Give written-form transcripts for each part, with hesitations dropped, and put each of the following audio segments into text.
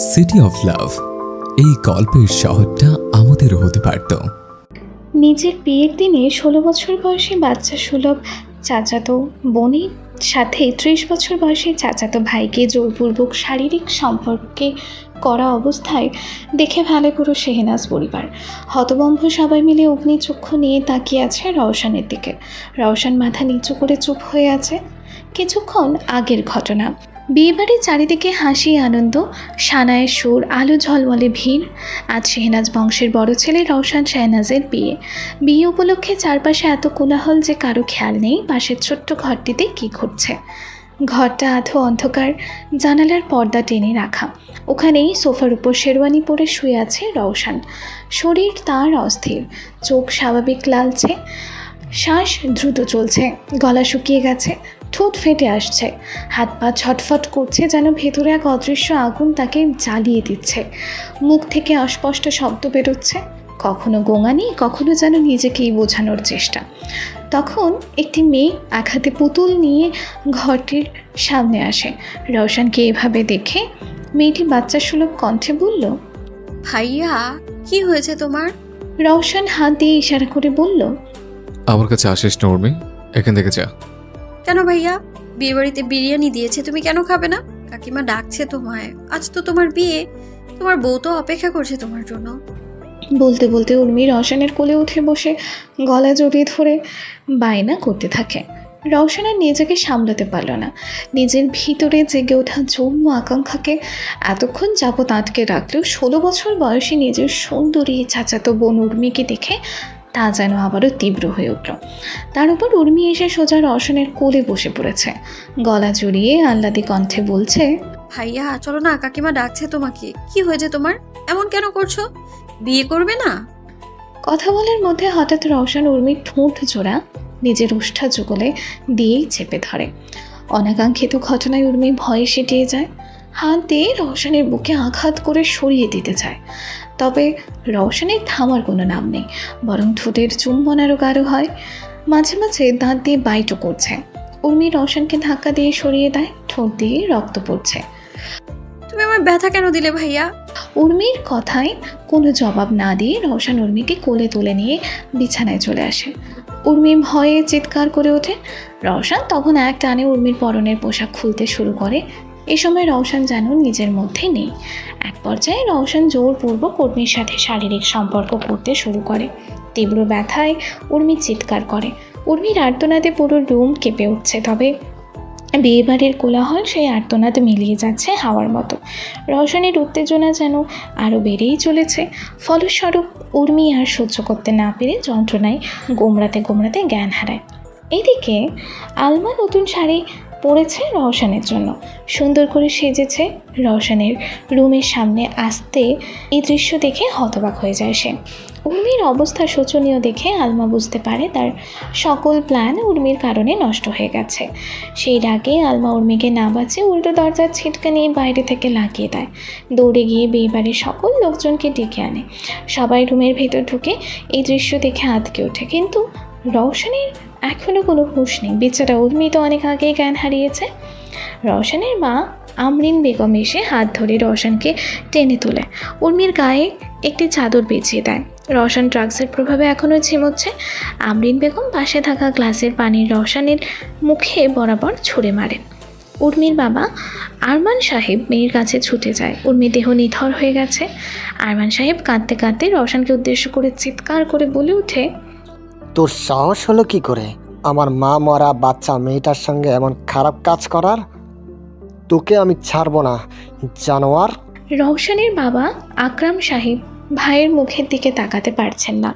City of love, এই গল্পের শহরটা আমাদেরও হতে পারত। নিজের বিয়ের দিনে 16 বছর বয়সী বাচ্চা সুলভ চাচাতো বোনের সাথে 30 বছর বয়সী চাচাতো ভাইকে জোরপূর্বক শারীরিক সম্পর্কে করা অবস্থায় দেখে ভালো পুরো শেহনাজ পরিবার। হতভম্ব সবাই মিলে অগ্নিচক্ষু নিয়ে তাকিয়ে আছে রওশনের দিকে। রওশন মাথা নিচু করে চুপ হয়ে আছে। কিছুক্ষণ আগের ঘটনা। বিয়েবাড়ির চারিদিকে হাসি, আনন্দ, সানায়ের সুর, আলো ঝলমলে ভিড়। আজ শেহনাজ বংশের বড় ছেলে রওশন শেহনাজের বিয়ে। বিয়ে উপলক্ষে চারপাশে এত কোলাহল যে কারো খেয়াল নেই পাশের ছোট্ট ঘরটিতে কী ঘটছে। ঘরটা আধো অন্ধকার, জানালার পর্দা টেনে রাখা। ওখানেই সোফার উপর শেরওয়ানি পরে শুয়ে আছে রওশন। শরীর তার অস্থির, চোখ স্বাভাবিক লালচে, শ্বাস দ্রুত চলছে, গলা শুকিয়ে গেছে, ঠোঁট ফেটে আসছে, হাত পা ছটফট করছে, যেন ভেতরে এক অদৃশ্য আগুন তাকে জ্বালিয়ে দিচ্ছে। মুখ থেকে অস্পষ্ট শব্দ বেরোচ্ছে, কখনো গোঙানি, কখনো যেন নিজেকেই বোঝানোর চেষ্টা। তখন একটি মেয়ে এক হাতে পুতুল নিয়ে ঘরটির সামনে আসে। রওশনকে এভাবে দেখে মেয়েটি বাচ্চা সুলভ কণ্ঠে বলল, ভাইয়া কি হয়েছে তোমার? রওশন হাত দিয়ে ইশারা করে বলল, আমার কাছে আসিস না উর্মি, এখান থেকে যা। কেন ভাইয়া? বিয়ে বাড়িতে বিরিয়ানি দিয়েছে, তুমি কেন খাবে না? কাকিমা ডাকছে তোমায়, আজ তো তোমার বিয়ে, তোমার বউ তো অপেক্ষা করছে তোমার জন্য। বলতে বলতে উর্মি রওশনের কোলে উঠে বসে গলা জড়িয়ে ধরে বায়না করতে থাকে। রওশন আর নিজেকে সামলাতে পারল না। নিজের ভিতরে জেগে ওঠা জন্ম আকাঙ্ক্ষাকে এতক্ষণ যাবৎ আটকে রাখলেও 16 বছর বয়সী নিজের সুন্দরী চাচাতো বোন উর্মিকে দেখে তা যেন আবারও তীব্র হয়ে উঠল। তার উপর উর্মি এসে সোজা রওশনের কোলে বসে পড়েছে, গলা জড়িয়ে আহ্লাদী কণ্ঠে বলছে, ভাইয়া চলো না, কাকিমা ডাকছে তোমাকে। কি হয়েছে তোমার? এমন কেন করছো? বিয়ে করবে না? কথা বলার মধ্যে হঠাৎ রওশন উর্মির ঠোঁট জোড়া নিজের ওষ্ঠা যুগলে দিয়েই চেপে ধরে। অনাকাঙ্ক্ষিত ঘটনায় উর্মি ভয়ে সেটিয়ে যায়, হাত দিয়ে রওশনের বুকে আঘাত করে সরিয়ে দিতে চায়। তবে রওশনের থামার কোনো নাম নেই, বরং ঠোঁটের চুম্বন আরও গাঢ় হয়, মাঝে মাঝে দাঁত দিয়ে বাইটও করছে। উর্মি রওশনকে ধাক্কা দিয়ে সরিয়ে দেয়, ঠোঁট দিয়ে রক্ত পড়ছে। তুমি আমার ব্যথা কেন দিলে ভাইয়া? উর্মির কথায় কোনো জবাব না দিয়ে রওশন উর্মিকে কোলে তুলে নিয়ে বিছানায় চলে আসে। উর্মি ভয়ে চিৎকার করে ওঠে। রওশন তখন এক টানে উর্মির পরনের পোশাক খুলতে শুরু করে। এ সময় রওশন যেন নিজের মধ্যে নেই। এক পর্যায়ে রওশন জোরপূর্বক উর্মির সাথে শারীরিক সম্পর্ক করতে শুরু করে। তীব্র ব্যথায় উর্মি চিৎকার করে। উর্মির আর্তনাদে পুরো রুম কেঁপে উঠছে। তবে বিয়েবাড়ির কোলাহল সেই আর্তনাদ মিলিয়ে যাচ্ছে হাওয়ার মতো। রওশনের উত্তেজনা যেন আরও বেড়েই চলেছে। ফলস্বরূপ উর্মি আর সহ্য করতে না পেরে যন্ত্রণায় গোমড়াতে গোমড়াতে জ্ঞান হারায়। এদিকে আলমা নতুন শাড়ি পরেছে রওশনের জন্য, সুন্দর করে সেজেছে। রওশনের রুমের সামনে আসতে এই দৃশ্য দেখে হতবাক হয়ে যায় সে। উর্মির অবস্থা শোচনীয় দেখে আলমা বুঝতে পারে তার সকল প্ল্যান উর্মির কারণে নষ্ট হয়ে গেছে। সেই রাগে আলমা উর্মিকে না বাঁচিয়ে উল্টো দরজার ছিটকা নিয়ে বাইরে থেকে লাগিয়ে দেয়। দৌড়ে গিয়ে বিয়েবাড়ির সকল লোকজনকে ডেকে আনে। সবাই রুমের ভেতর ঢুকে এই দৃশ্য দেখে আঁতকে ওঠে, কিন্তু রওশনের এখনও কোনো হুঁশ নেই। বেচারা উর্মি তো অনেক আগেই জ্ঞান হারিয়েছে। রওশনের মা আমরিন বেগম এসে হাত ধরে রওশনকে টেনে তোলে, উর্মির গায়ে একটি চাদর পেঁচিয়ে দেয়। রওশন ড্রাগসের প্রভাবে এখনও ঝিমোচ্ছে। আমরিন বেগম পাশে থাকা গ্লাসের পানি রওশনের মুখে বরাবর ছুঁড়ে মারেন। উর্মির বাবা আরমান সাহেব মেয়ের কাছে ছুটে যায়। উর্মির দেহ নিথর হয়ে গেছে। আরমান সাহেব কাঁদতে কাঁদতে রওশনকে উদ্দেশ্য করে চিৎকার করে বলে ওঠে, তোর সাহস হলো কি করে আমার মা মরা বাচ্চা মেয়েটার সঙ্গে এমন খারাপ কাজ করার? তোকে আমি ছাড়বো না, জানোয়ার। রওশনের বাবা আকরাম সাহেব ভাইয়ের মুখের দিকে তাকাতে পারছেন না।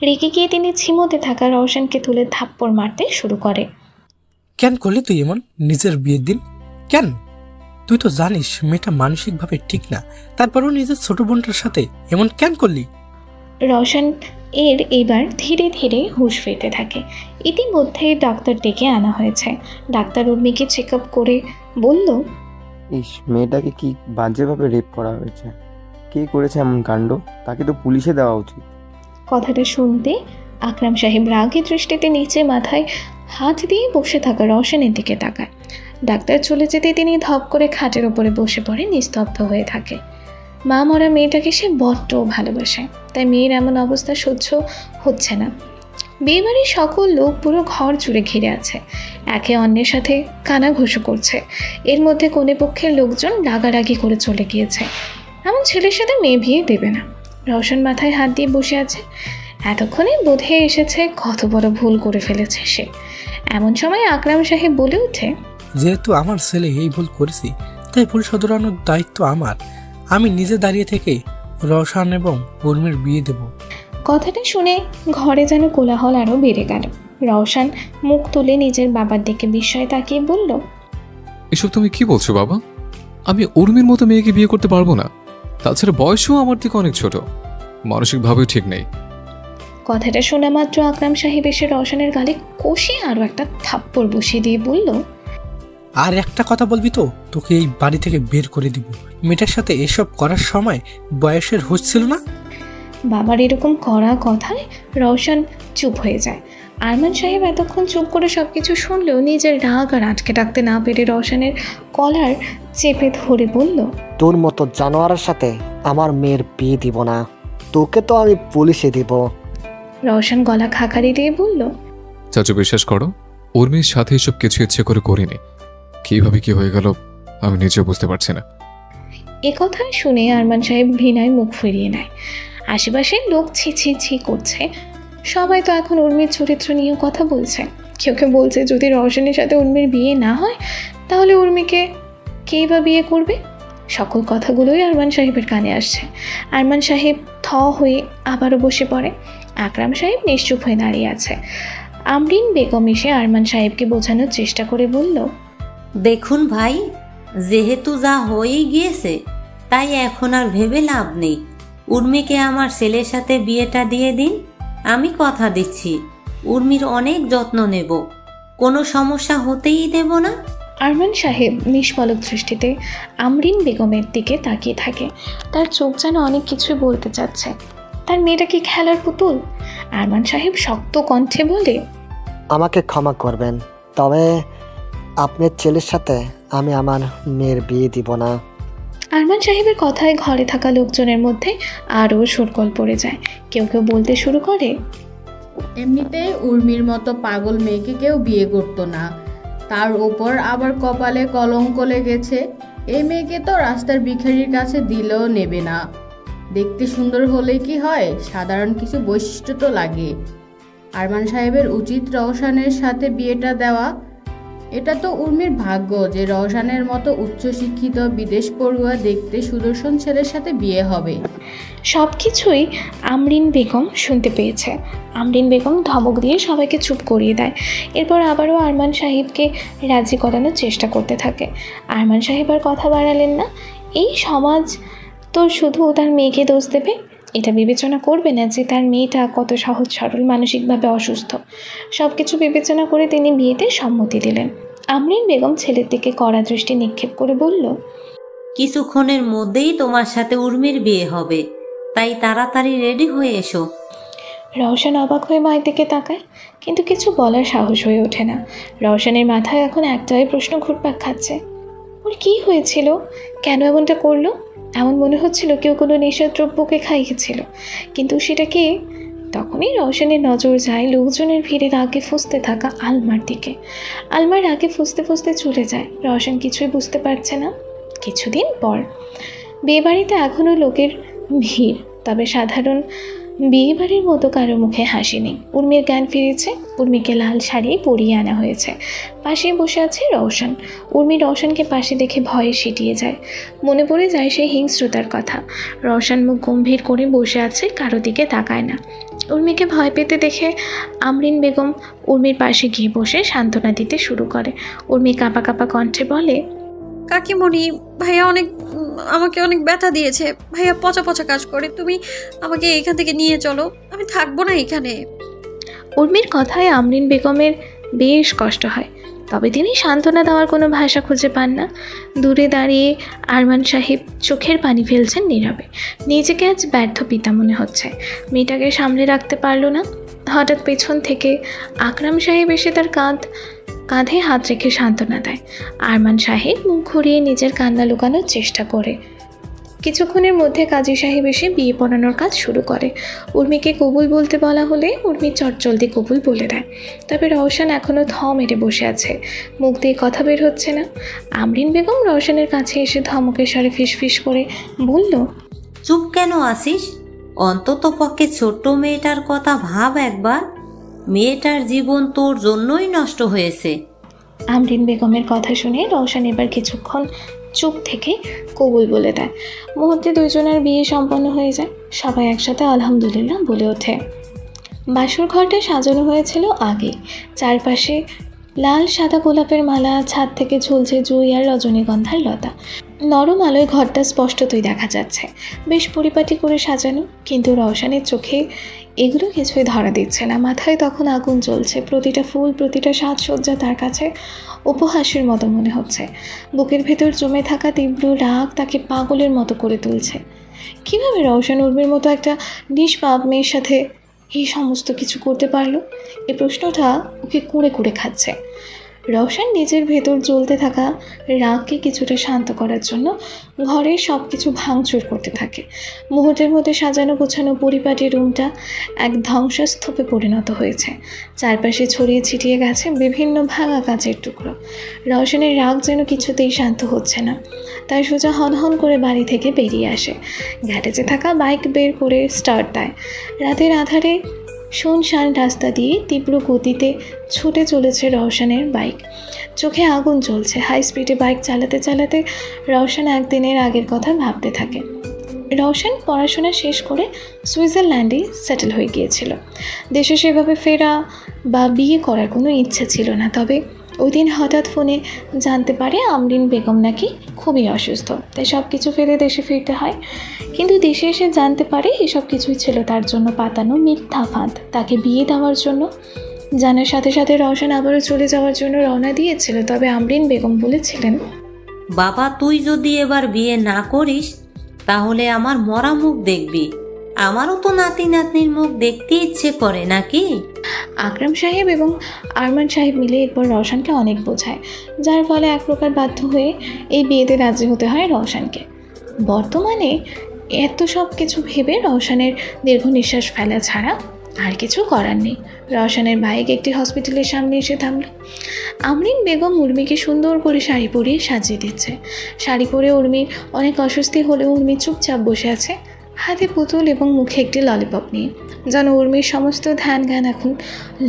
রেগে গিয়ে তিনি ঝিমোতে থাকা রওশনকে তুলে থাপ্পড় মারতে শুরু করে। কেন করলি তুই এমন নিজের বিয়ের দিন? কেন? তুই তো জানিস মেয়েটা মানসিকভাবে ঠিক না, তারপরও নিজের ছোট বোনটার সাথে এমন কেন করলি? রওশন এর এবার ধীরে ধীরে হুঁশ ফিরতে থাকে। ইতিমধ্যে ডাক্তার ডেকে আনা হয়েছে। ডাক্তার উর্মিকে চেক আপ করে বলল, মেয়েটাকে কি বাজেভাবে রেপ করা হয়েছে। কে করেছে এমন কাণ্ড? তাকে তো পুলিশে দেওয়া উচিত। কথাটা শুনতে আকরাম সাহেব রাগী দৃষ্টিতে নিচে মাথায় হাত দিয়ে বসে থাকা রওশনের দিকে তাকায়। ডাক্তার চলে যেতে তিনি ধপ করে খাটের ওপরে বসে পড়ে নিস্তব্ধ হয়ে থাকে। মা মরা মেয়েটাকে সে বড্ড ভালোবাসে, তাই মেয়ের এমন অবস্থা সহ্য হচ্ছে না। বিয়েবাড়ির সকল লোক পুরো ঘর জুড়ে ঘিরে আছে, একে অন্যের সাথে কানাঘুষো করছে। এর মধ্যে কোনে পক্ষের লোকজন রাগারাগি করে চলে গিয়েছে, এমন ছেলের সাথে মেয়ে বিয়ে দেবে না। রওশন মাথায় হাত দিয়ে বসে আছে। এতক্ষণে বোধে এসেছে কত বড় ভুল করে ফেলেছে সে। এমন সময় আকরাম সাহেব বলে ওঠে, যেহেতু আমার ছেলে এই ভুল করেছি, তাই ভুল শোধরানোর দায়িত্ব আমার। আমি নিজে দাঁড়িয়ে থেকে রওশন এবং উর্মির বিয়ে দেব। কথাটা শুনে ঘরে যেন কোলাহল আরও বেড়ে গেল। রওশন মুখ তুলে নিজের বাবার দিকে বিস্ময়ে তাকিয়ে বলল, এসব তুমি কি বলছো বাবা? আমি উর্মির মতো মেয়েকে বিয়ে করতে পারবো না। তাছাড়া বয়সও আমার থেকে অনেক ছোট, মানসিকভাবেও ঠিক নেই। কথাটা শোনা মাত্র আকরাম সাহেব এসে রওশনের গালে কষে আরও একটা থাপ্পড় বসিয়ে দিয়ে বলল, আর একটা কথা বলবি তো তোকে এই বাড়ি থেকে বের করে দিব। মেয়েটার সাথে এসব করার সময় বয়সের হুঁশ ছিল না। বাবার এরকম কড়া কথায় রওশন চুপ হয়ে যায়। আরমান সাহেব এতক্ষণ চুপ করে সব কিছু শুনলেও নিজের রাগ আর আটকে রাখতে না পেরে রওশনের কলার চেপে ধরে বলল, তোর মতো জানোয়ারের সাথে আমার মেয়ের বিয়ে দিব না, তোকে তো আমি পুলিশে দিব। রওশন গলা খাকারি দিয়ে বলল, চাচু বিশ্বাস করো, উর্মির সাথে এসব কিছু ইচ্ছে করে করিনি। কিভাবে কি হয়ে গেল আমি নিজেও বুঝতে পারছি না। এ কথা শুনে আরমান সাহেব ঘৃণায় মুখ ফিরিয়ে নেয়। আশেপাশের লোক ছি ছি ছি করছে। সবাই তো এখন উর্মির চরিত্র নিয়েও কথা বলছে। কেউ কেউ বলছে যদি রওশনের সাথে উর্মির বিয়ে না হয় তাহলে উর্মিকে কেই বা বিয়ে করবে। সকল কথাগুলোই আরমান সাহেবের কানে আসছে। আরমান সাহেব থ হয়ে আবারও বসে পড়ে। আকরাম সাহেব নিশ্চুপ হয়ে দাঁড়িয়ে আছে। আমরিন বেগম এসে আরমান সাহেবকে বোঝানোর চেষ্টা করে বলল, দেখুন ভাই, যেহেতু যা হয়েই গিয়েছে তাই এখন আর ভেবে লাভ নেই। উর্মিকে আমার ছেলের সাথে বিয়েটা দিয়ে দিন। আমি কথা দিচ্ছি উর্মির অনেক যত্ন নেব, কোনো সমস্যা হতেই দেব না। আরমান সাহেব নিষ্পলক দৃষ্টিতে আমরিন বেগমের দিকে তাকিয়ে থাকে। তার চোখ যেন অনেক কিছুই বলতে চাচ্ছে। তার মেয়েটা কি খেলার পুতুল? আরমান সাহেব শক্ত কণ্ঠে বলে, আমাকে ক্ষমা করবেন, তবে আপনার ছেলের সাথে আমি আমার মেয়ের বিয়ে দিব না। আরমান সাহেবের কথায় ঘরে থাকা লোকজনের মধ্যে আরও শোরগোল পড়ে যায়। কেউ কেউ বলতে শুরু করে, এমনিতেই উর্মির মতো পাগল মেয়েকে কেউ বিয়ে করতো না, তার ওপর আবার কপালে কলঙ্ক লেগেছে। এই মেয়েকে তো রাস্তার ভিখারির কাছে দিলেও নেবে না। দেখতে সুন্দর হলে কি হয়, সাধারণ কিছু বৈশিষ্ট্য তো লাগে। আরমান সাহেবের উচিত রওশনের সাথে বিয়েটা দেওয়া। এটা তো উর্মির ভাগ্য যে রওশনের মতো উচ্চশিক্ষিত বিদেশ পড়ুয়া দেখতে সুদর্শন ছেলের সাথে বিয়ে হবে। সব কিছুই আমরিন বেগম শুনতে পেয়েছে। আমরিন বেগম ধমক দিয়ে সবাইকে চুপ করিয়ে দেয়। এরপর আবারও আরমান সাহেবকে রাজি করানোর চেষ্টা করতে থাকে। আরমান সাহেব আর কথা বাড়ালেন না। এই সমাজ তো শুধু তার মেয়েকে দোষ দেবে, এটা বিবেচনা করবে না যে তার মেয়েটা কত সহজ সরল, মানসিকভাবে অসুস্থ। সব কিছু বিবেচনা করে তিনি বিয়েতে সম্মতি দিলেন। আমরিন বেগম ছেলের দিকে কড়া দৃষ্টি নিক্ষেপ করে বলল, কিছুক্ষণের মধ্যেই তোমার সাথে উর্মির বিয়ে হবে, তাই তাড়াতাড়ি রেডি হয়ে এসো। রওশন অবাক হয়ে মায়ের দিকে তাকায়, কিন্তু কিছু বলার সাহস হয়ে ওঠে না। রওশনের মাথায় এখন একটাই প্রশ্ন ঘুরপাক খাচ্ছে, ওর কী হয়েছিল, কেন এমনটা করলো? এমন মনে হচ্ছিল কেউ কোনো নেশাদ্রব্যকে খাইয়েছিল, কিন্তু সেটা কি? তখনই রওশনের নজর যায় লোকজনের ভিড়ে আগে ফুঁসতে থাকা আলমার দিকে। আলমার আগে ফুঁসতে ফুঁসতে চলে যায়। রওশন কিছুই বুঝতে পারছে না। কিছুদিন পর বিয়েবাড়িতে এখনও লোকের ভিড়, তবে সাধারণ বিয়েবাড়ির মতো কারো মুখে হাসি নেই। উর্মির জ্ঞান ফিরেছে। উর্মিকে লাল শাড়ি পরিয়ে আনা হয়েছে। পাশে বসে আছে রওশন। উর্মি রওশনকে পাশে দেখে ভয়ে সিটিয়ে যায়। মনে পড়ে যায় সেই হিংস্রতার কথা। রওশন মুখ গম্ভীর করে বসে আছে, কারো দিকে তাকায় না। উর্মিকে ভয় পেতে দেখে আমরিন বেগম উর্মির পাশে গিয়ে বসে সান্ত্বনা দিতে শুরু করে। উর্মি কাঁপা কাঁপা কণ্ঠে বলে, কাকিমণি, ভাইয়া আমাকে অনেক ব্যথা দিয়েছে। ভাইয়া পচা পচা কাজ করে, তুমি আমাকে এখান থেকে নিয়ে চলো, আমি থাকবো না এখানে। উর্মির কথায় আমরিন বেগমের বেশ কষ্ট হয়, তবে তিনি সান্ত্বনা দেওয়ার কোনো ভাষা খুঁজে পান না। দূরে দাঁড়িয়ে আরমান সাহেব চোখের পানি ফেলছেন নীরবে। নিজেকে আজ ব্যর্থ পিতা মনে হচ্ছে। মেয়েটাকে সামলে রাখতে পারল না। হঠাৎ পেছন থেকে আকরাম সাহেব এসে তার কাঁধে হাত রেখে সান্ত্বনা দেয়। আরমান সাহেব মুখ ঘুরিয়ে নিজের কান্না লুকানোর চেষ্টা করে কিছুক্ষণের মধ্যে কাজী সাহেব এসে বিয়ে পড়ানোর কাজ শুরু করে। উর্মিকে কবুল বলতে বলা হলে উর্মি চটজলদি কবুল বলে দেয়। তবে রওশন এখনও থ মেরে বসে আছে, মুখ দিয়ে কথা বের হচ্ছে না। আমরিন বেগম রওশনের কাছে এসে ধমকের স্বরে ফিসফিস করে বলল, চুপ কেন আসিস? অন্তত পক্ষে ছোট্ট মেয়েটার কথা ভাব একবার। মেয়েটার জীবন তোর জন্যই নষ্ট হয়েছে। আমরিন বেগমের কথা শুনে রওশন এবার কিছুক্ষণ চুপ থেকে কবুল বলে দেয়। মুহূর্তে দুজনের বিয়ে সম্পন্ন হয়ে যায়। সবাই একসাথে আলহামদুলিল্লাহ বলে ওঠে। বাসর ঘরটা সাজানো হয়েছিল আগে। চারপাশে লাল সাদা গোলাপের মালা, ছাদ থেকে ঝুলছে জুঁই আর রজনীগন্ধার লতা। নরম আলোয় ঘরটা স্পষ্টতই দেখা যাচ্ছে, বেশ পরিপাটি করে সাজানো। কিন্তু রওশনের চোখে এগুলো কিছুই ধরা দিচ্ছে না। মাথায় তখন আগুন জ্বলছে। প্রতিটা ফুল, প্রতিটা সাজসজ্জা তার কাছে উপহাসের মতো মনে হচ্ছে। বুকের ভেতর জমে থাকা তীব্র রাগ তাকে পাগলের মতো করে তুলছে। কীভাবে রওশন উর্মির মতো একটা নিষ্পাপ মেয়ের সাথে এই সমস্ত কিছু করতে পারলো? এই প্রশ্নটা ওকে কুঁড়ে কুঁড়ে খাচ্ছে। রওশন নিজের ভেতর জ্বলতে থাকা রাগকে কিছুটা শান্ত করার জন্য ঘরের সব কিছু ভাঙচুর করতে থাকে। মুহূর্তের মধ্যে সাজানো গোছানো পরিপাটি রুমটা এক ধ্বংসস্তূপে পরিণত হয়েছে। চারপাশে ছড়িয়ে ছিটিয়ে গেছে বিভিন্ন ভাঙা কাচের টুকরো। রওশনের রাগ যেন কিছুতেই শান্ত হচ্ছে না। তাই সোজা হনহন করে বাড়ি থেকে বেরিয়ে আসে। গ্যারেজে থাকা বাইক বের করে স্টার্ট দেয়। রাতের আধারে শুনশান রাস্তা দিয়ে তীব্র গতিতে ছুটে চলেছে রওশনের বাইক। চোখে আগুন জ্বলছে। হাই স্পিডে বাইক চালাতে চালাতে রওশন একদিনের আগের কথা ভাবতে থাকে। রওশন পড়াশোনা শেষ করে সুইজারল্যান্ডে সেটেল হয়ে গিয়েছিল। দেশে সেভাবে ফেরা বা বিয়ে করার কোনো ইচ্ছে ছিল না। তবে ওই দিন হঠাৎ ফোনে জানতে পারে আমরিন বেগম নাকি খুবই অসুস্থ, তাই সব কিছু ফেলে দেশে ফিরতে হয়। কিন্তু দেশে এসে জানতে পারে এসব কিছুই ছিল তার জন্য পাতানো মিথ্যা ফাঁদ, তাকে বিয়ে দেওয়ার জন্য। জানার সাথে সাথে রওশন আবারও চলে যাওয়ার জন্য রওনা দিয়েছিল। তবে আমরিন বেগম বলেছিলেন, বাবা তুই যদি এবার বিয়ে না করিস তাহলে আমার মরা মুখ দেখবি। আমারও তো নাতি নাতনির মুখ দেখতে ইচ্ছে করে নাকি? আকরাম সাহেব এবং আরমান সাহেব মিলে এরপর রওশনকে অনেক বোঝায়, যার ফলে এক প্রকার বাধ্য হয়ে এই বিয়েতে রাজি হতে হয় রওশনকে। বর্তমানে এত সব কিছু ভেবে রওশনের দীর্ঘ নিঃশ্বাস ফেলা ছাড়া আর কিছু করার নেই। রওশনের বাইক একটি হসপিটালের সামনে এসে থামল। আমরিন বেগম উর্মিকে সুন্দর করে শাড়ি পরিয়ে সাজিয়ে দিচ্ছে। শাড়ি পরে উর্মির অনেক অস্বস্তি হলেও উর্মি চুপচাপ বসে আছে, হাতে পুতুল এবং মুখে একটি ললিপপ নিয়ে। যেন উর্মির সমস্ত ধ্যান জ্ঞান এখন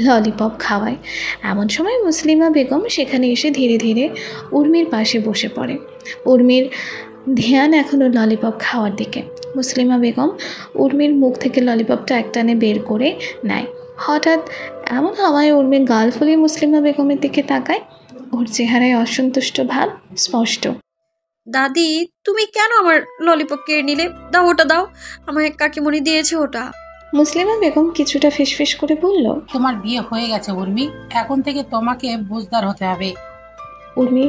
ললিপপ খাওয়ায়। এমন সময় মুসলিমা বেগম সেখানে এসে ধীরে ধীরে উর্মির পাশে বসে পড়ে। উর্মির ধ্যান এখনও ললিপপ খাওয়ার দিকে। মুসলিমা বেগম উর্মির মুখ থেকে ললিপপটা একটানে বের করে নেয়। হঠাৎ এমন হওয়ায় উর্মির গাল ফুলিয়ে মুসলিমা বেগমের দিকে তাকায়। ওর চেহারায় অসন্তুষ্ট ভাব স্পষ্ট। দাদি, তুমি কেন আমার ললিপপ কেড়ে নিলে? দাও, ওটা দাও, আমায় কাকিমণি দিয়েছে ওটা। মুসলিমা বেগম কিছুটা ফিসফিস করে বলল, তোমার বিয়ে হয়ে গেছে উর্মি, এখন থেকে তোমাকে বুঝদার হতে হবে। উর্মি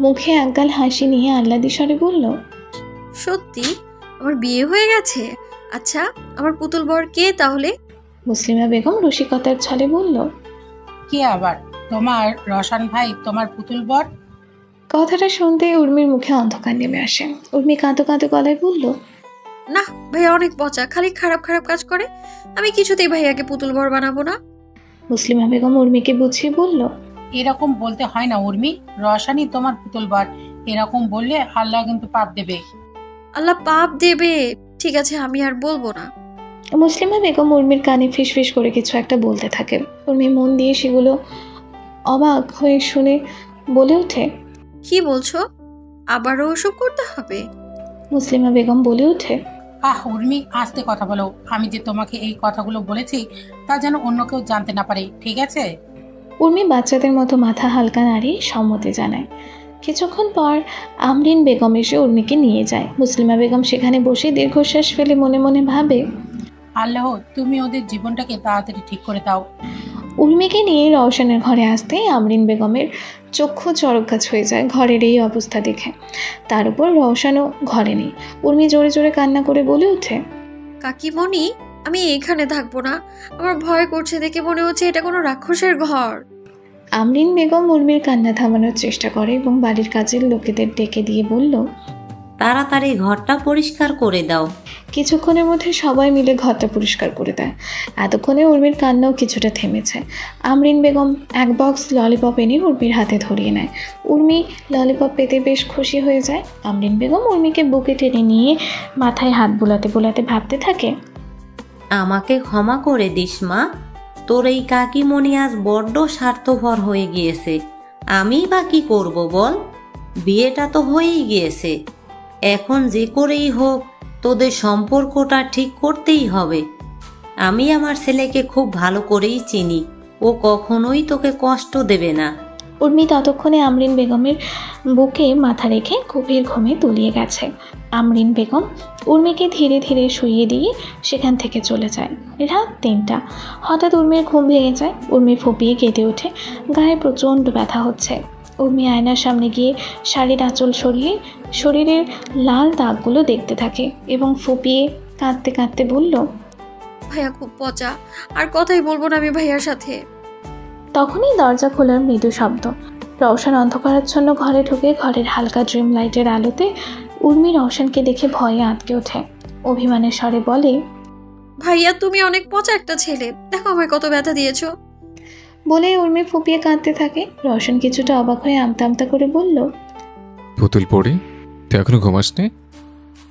মুখে একগাল হাসি নিয়ে আহ্লাদি স্বরে বলল, সত্যি আমার বিয়ে হয়ে গেছে? আচ্ছা, আমার পুতুল বর কে তাহলে? মুসলিমা বেগম রসিকতার ছলে বলল, কে আবার? তোমার রওশন ভাই, তোমার পুতুল বর। কথাটা শুনতে উর্মির মুখে অন্ধকার নেমে আসে। উর্মি কাঁদো কাঁদো গলায় বলল, না ভাইয়া অনেক পচা, খালি খারাপ খারাপ কাজ করে। আমি কিছুতেই ভাইয়াকে পুতুল বর বানাবো না। মুসলিমা বেগম উর্মিকে বুঝিয়ে বলল, এরকম বলতে হয় না উর্মি, রওশনই তোমার পুতুল বর। এরকম বললে আল্লাহ কিন্তু পাপ দেবে। আল্লাহ পাপ দেবে? ঠিক আছে, আমি আর বলবো না। মুসলিমা বেগম উর্মির কানে ফিসফিস করে কিছু একটা বলতে থাকে। উর্মি মন দিয়ে সেগুলো অবাক হয়ে শুনে বলে ওঠে, কি বলছো? আবারও ওসব করতে হবে? মুসলিমা বেগম বলে ওঠে, আহ উর্মি, আস্তে কথা বলো। আমি যে তোমাকে এই কথাগুলো বলেছি তা যেন অন্য কেউ জানতে না পারে, ঠিক আছে? উর্মি বাচ্চাদের মতো মাথা হালকা নাড়িয়ে সম্মতি জানায়। কিছুক্ষণ পর আমরিন বেগম এসে উর্মিকে নিয়ে যায়। মুসলিমা বেগম সেখানে বসে দীর্ঘশ্বাস ফেলে মনে মনে ভাবে, আল্লাহ তুমি ওদের জীবনটাকে তাড়াতাড়ি ঠিক করে দাও। উর্মিকে নিয়ে রওশনের ঘরে আসতে আমরিন বেগমের চক্ষু চরক হয়ে যায় ঘরের এই অবস্থা দেখে। তার উপর রওশনও ঘরে নেই। উর্মি জোরে জোরে কান্না করে বলে ওঠে, কাকিমণি, আমি এখানে থাকবো না। আমার ভয় করছে, দেখে মনে হচ্ছে এটা কোনো রাক্ষসের ঘর। আমরিন বেগম উর্মির কান্না থামানোর চেষ্টা করে এবং বাড়ির কাজের লোকেদের ডেকে দিয়ে বলল, তাড়াতাড়ি ঘরটা পরিষ্কার করে দাও। কিছুক্ষণের মধ্যে সবাই মিলে ঘরটা পরিষ্কার করে দেয়। এতক্ষণে উর্মির কান্নাও কিছুটা থেমেছে। আমরিন বেগম এক বক্স ললিপপ এনে উর্মির হাতে ধরিয়ে নেয়। উর্মি ললিপপ পেতে বেশ খুশি হয়ে যায়। আমরিন বেগম উর্মিকে বুকে টেনে নিয়ে মাথায় হাত বুলাতে বুলাতে ভাবতে থাকে, আমাকে ক্ষমা করে দিস মা, তোর এই কাকিমণি আজ বড্ড স্বার্থপর হয়ে গিয়েছে। আমি বা কি করব বল, বিয়েটা তো হয়েই গিয়েছে, এখন যে করেই হোক তোদের সম্পর্কটা ঠিক করতেই হবে। আমি আমার ছেলেকে খুব ভালো করেই চিনি, ও কখনোই তোকে কষ্ট দেবে না। উর্মি ততক্ষণে আমরিন বেগমের বুকে মাথা রেখে গভীর ঘুমে তলিয়ে গেছে। আমরিন বেগম উর্মিকে ধীরে ধীরে শুইয়ে দিয়ে সেখান থেকে চলে যায়। রাত 3টা। হঠাৎ উর্মির ঘুম ভেঙে যায়। উর্মি ফুপিয়ে কেঁদে ওঠে। গায়ে প্রচণ্ড ব্যথা হচ্ছে। উর্মি আয়নার সামনে গিয়ে শাড়ির আঁচল সরিয়ে শরীরের লাল দাগগুলো দেখতে থাকে এবং ফুপিয়ে কাঁদতে কাঁদতে বলল, ভাইয়া খুব পচা, আর কথাই বলবো না আমি ভাইয়ার সাথে। তখনই দরজা খোলার মৃদু শব্দ। রওশন অন্ধকারাচ্ছন্ন ঘরে ঢুকে ঘরের হালকা ড্রিম লাইটের আলোতে উর্মি রওশনকে দেখে ভয়ে আটকে ওঠে। অভিমানের স্বরে বলে, ভাইয়া তুমি অনেক পচা একটা ছেলে, দেখো আমায় কত ব্যথা দিয়েছো। বলে উর্মি ফুপিয়ে কাঁদতে থাকে। রওশন কিছুটা অবাক হয়ে আমতা আমতা করে বলল, পুতুল পড়ি, তুই এখনো ঘুমাসনি?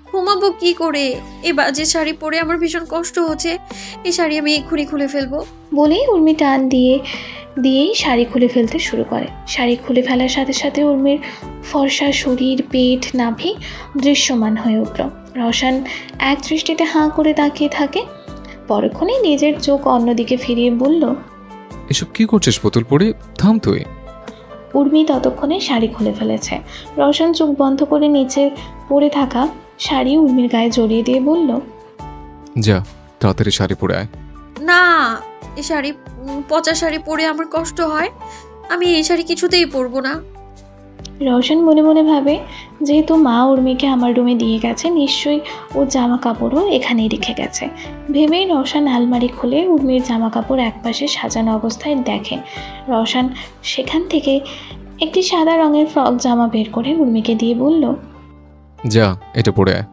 ঘুমাবো কি করে, এই বাজে শাড়ি পরে আমার ভীষণ কষ্ট হচ্ছে, এই শাড়ি আমি এক্ষুনি খুলে ফেলবো। বলেই উর্মি টান দিয়েই শাড়ি খুলে ফেলতে শুরু করে। শাড়ি খুলে ফেলার সাথে সাথে উর্মির ফর্সা শরীর, পেট, নাভি দৃশ্যমান হয়ে উঠল। রওশন এক দৃষ্টিতে হাঁ করে তাকিয়ে থাকে। পরক্ষণেই নিজের চোখ অন্যদিকে ফিরিয়ে বলল, এসব কি করছিস পুতুল পড়ি, থাম তুই। উর্মি ততক্ষণে শাড়ি খুলে ফেলেছে। রওশন চোখ বন্ধ করে নিচে পড়ে থাকা শাড়ি উর্মির গায়ে জড়িয়ে দিয়ে বলল, যা তাড়াতাড়ি শাড়ি পরে আয়। না, এই শাড়ি পচা শাড়ি পরে আমার কষ্ট হয়, আমি এই শাড়ি কিছুতেই পরবো না। রওশন মনে মনে ভাবে, যেহেতু মা উর্মিকে আমার রুমে দিয়ে গেছে, নিশ্চয়ই ওর জামা কাপড়ও এখানেই রেখে গেছে। ভেবেই রওশন আলমারি খুলে উর্মির জামা কাপড় একপাশে সাজানো অবস্থায় দেখে। রওশন সেখান থেকে একটি সাদা রঙের ফ্রক জামা বের করে উর্মিকে দিয়ে বলল, যা এটা পরে আয়।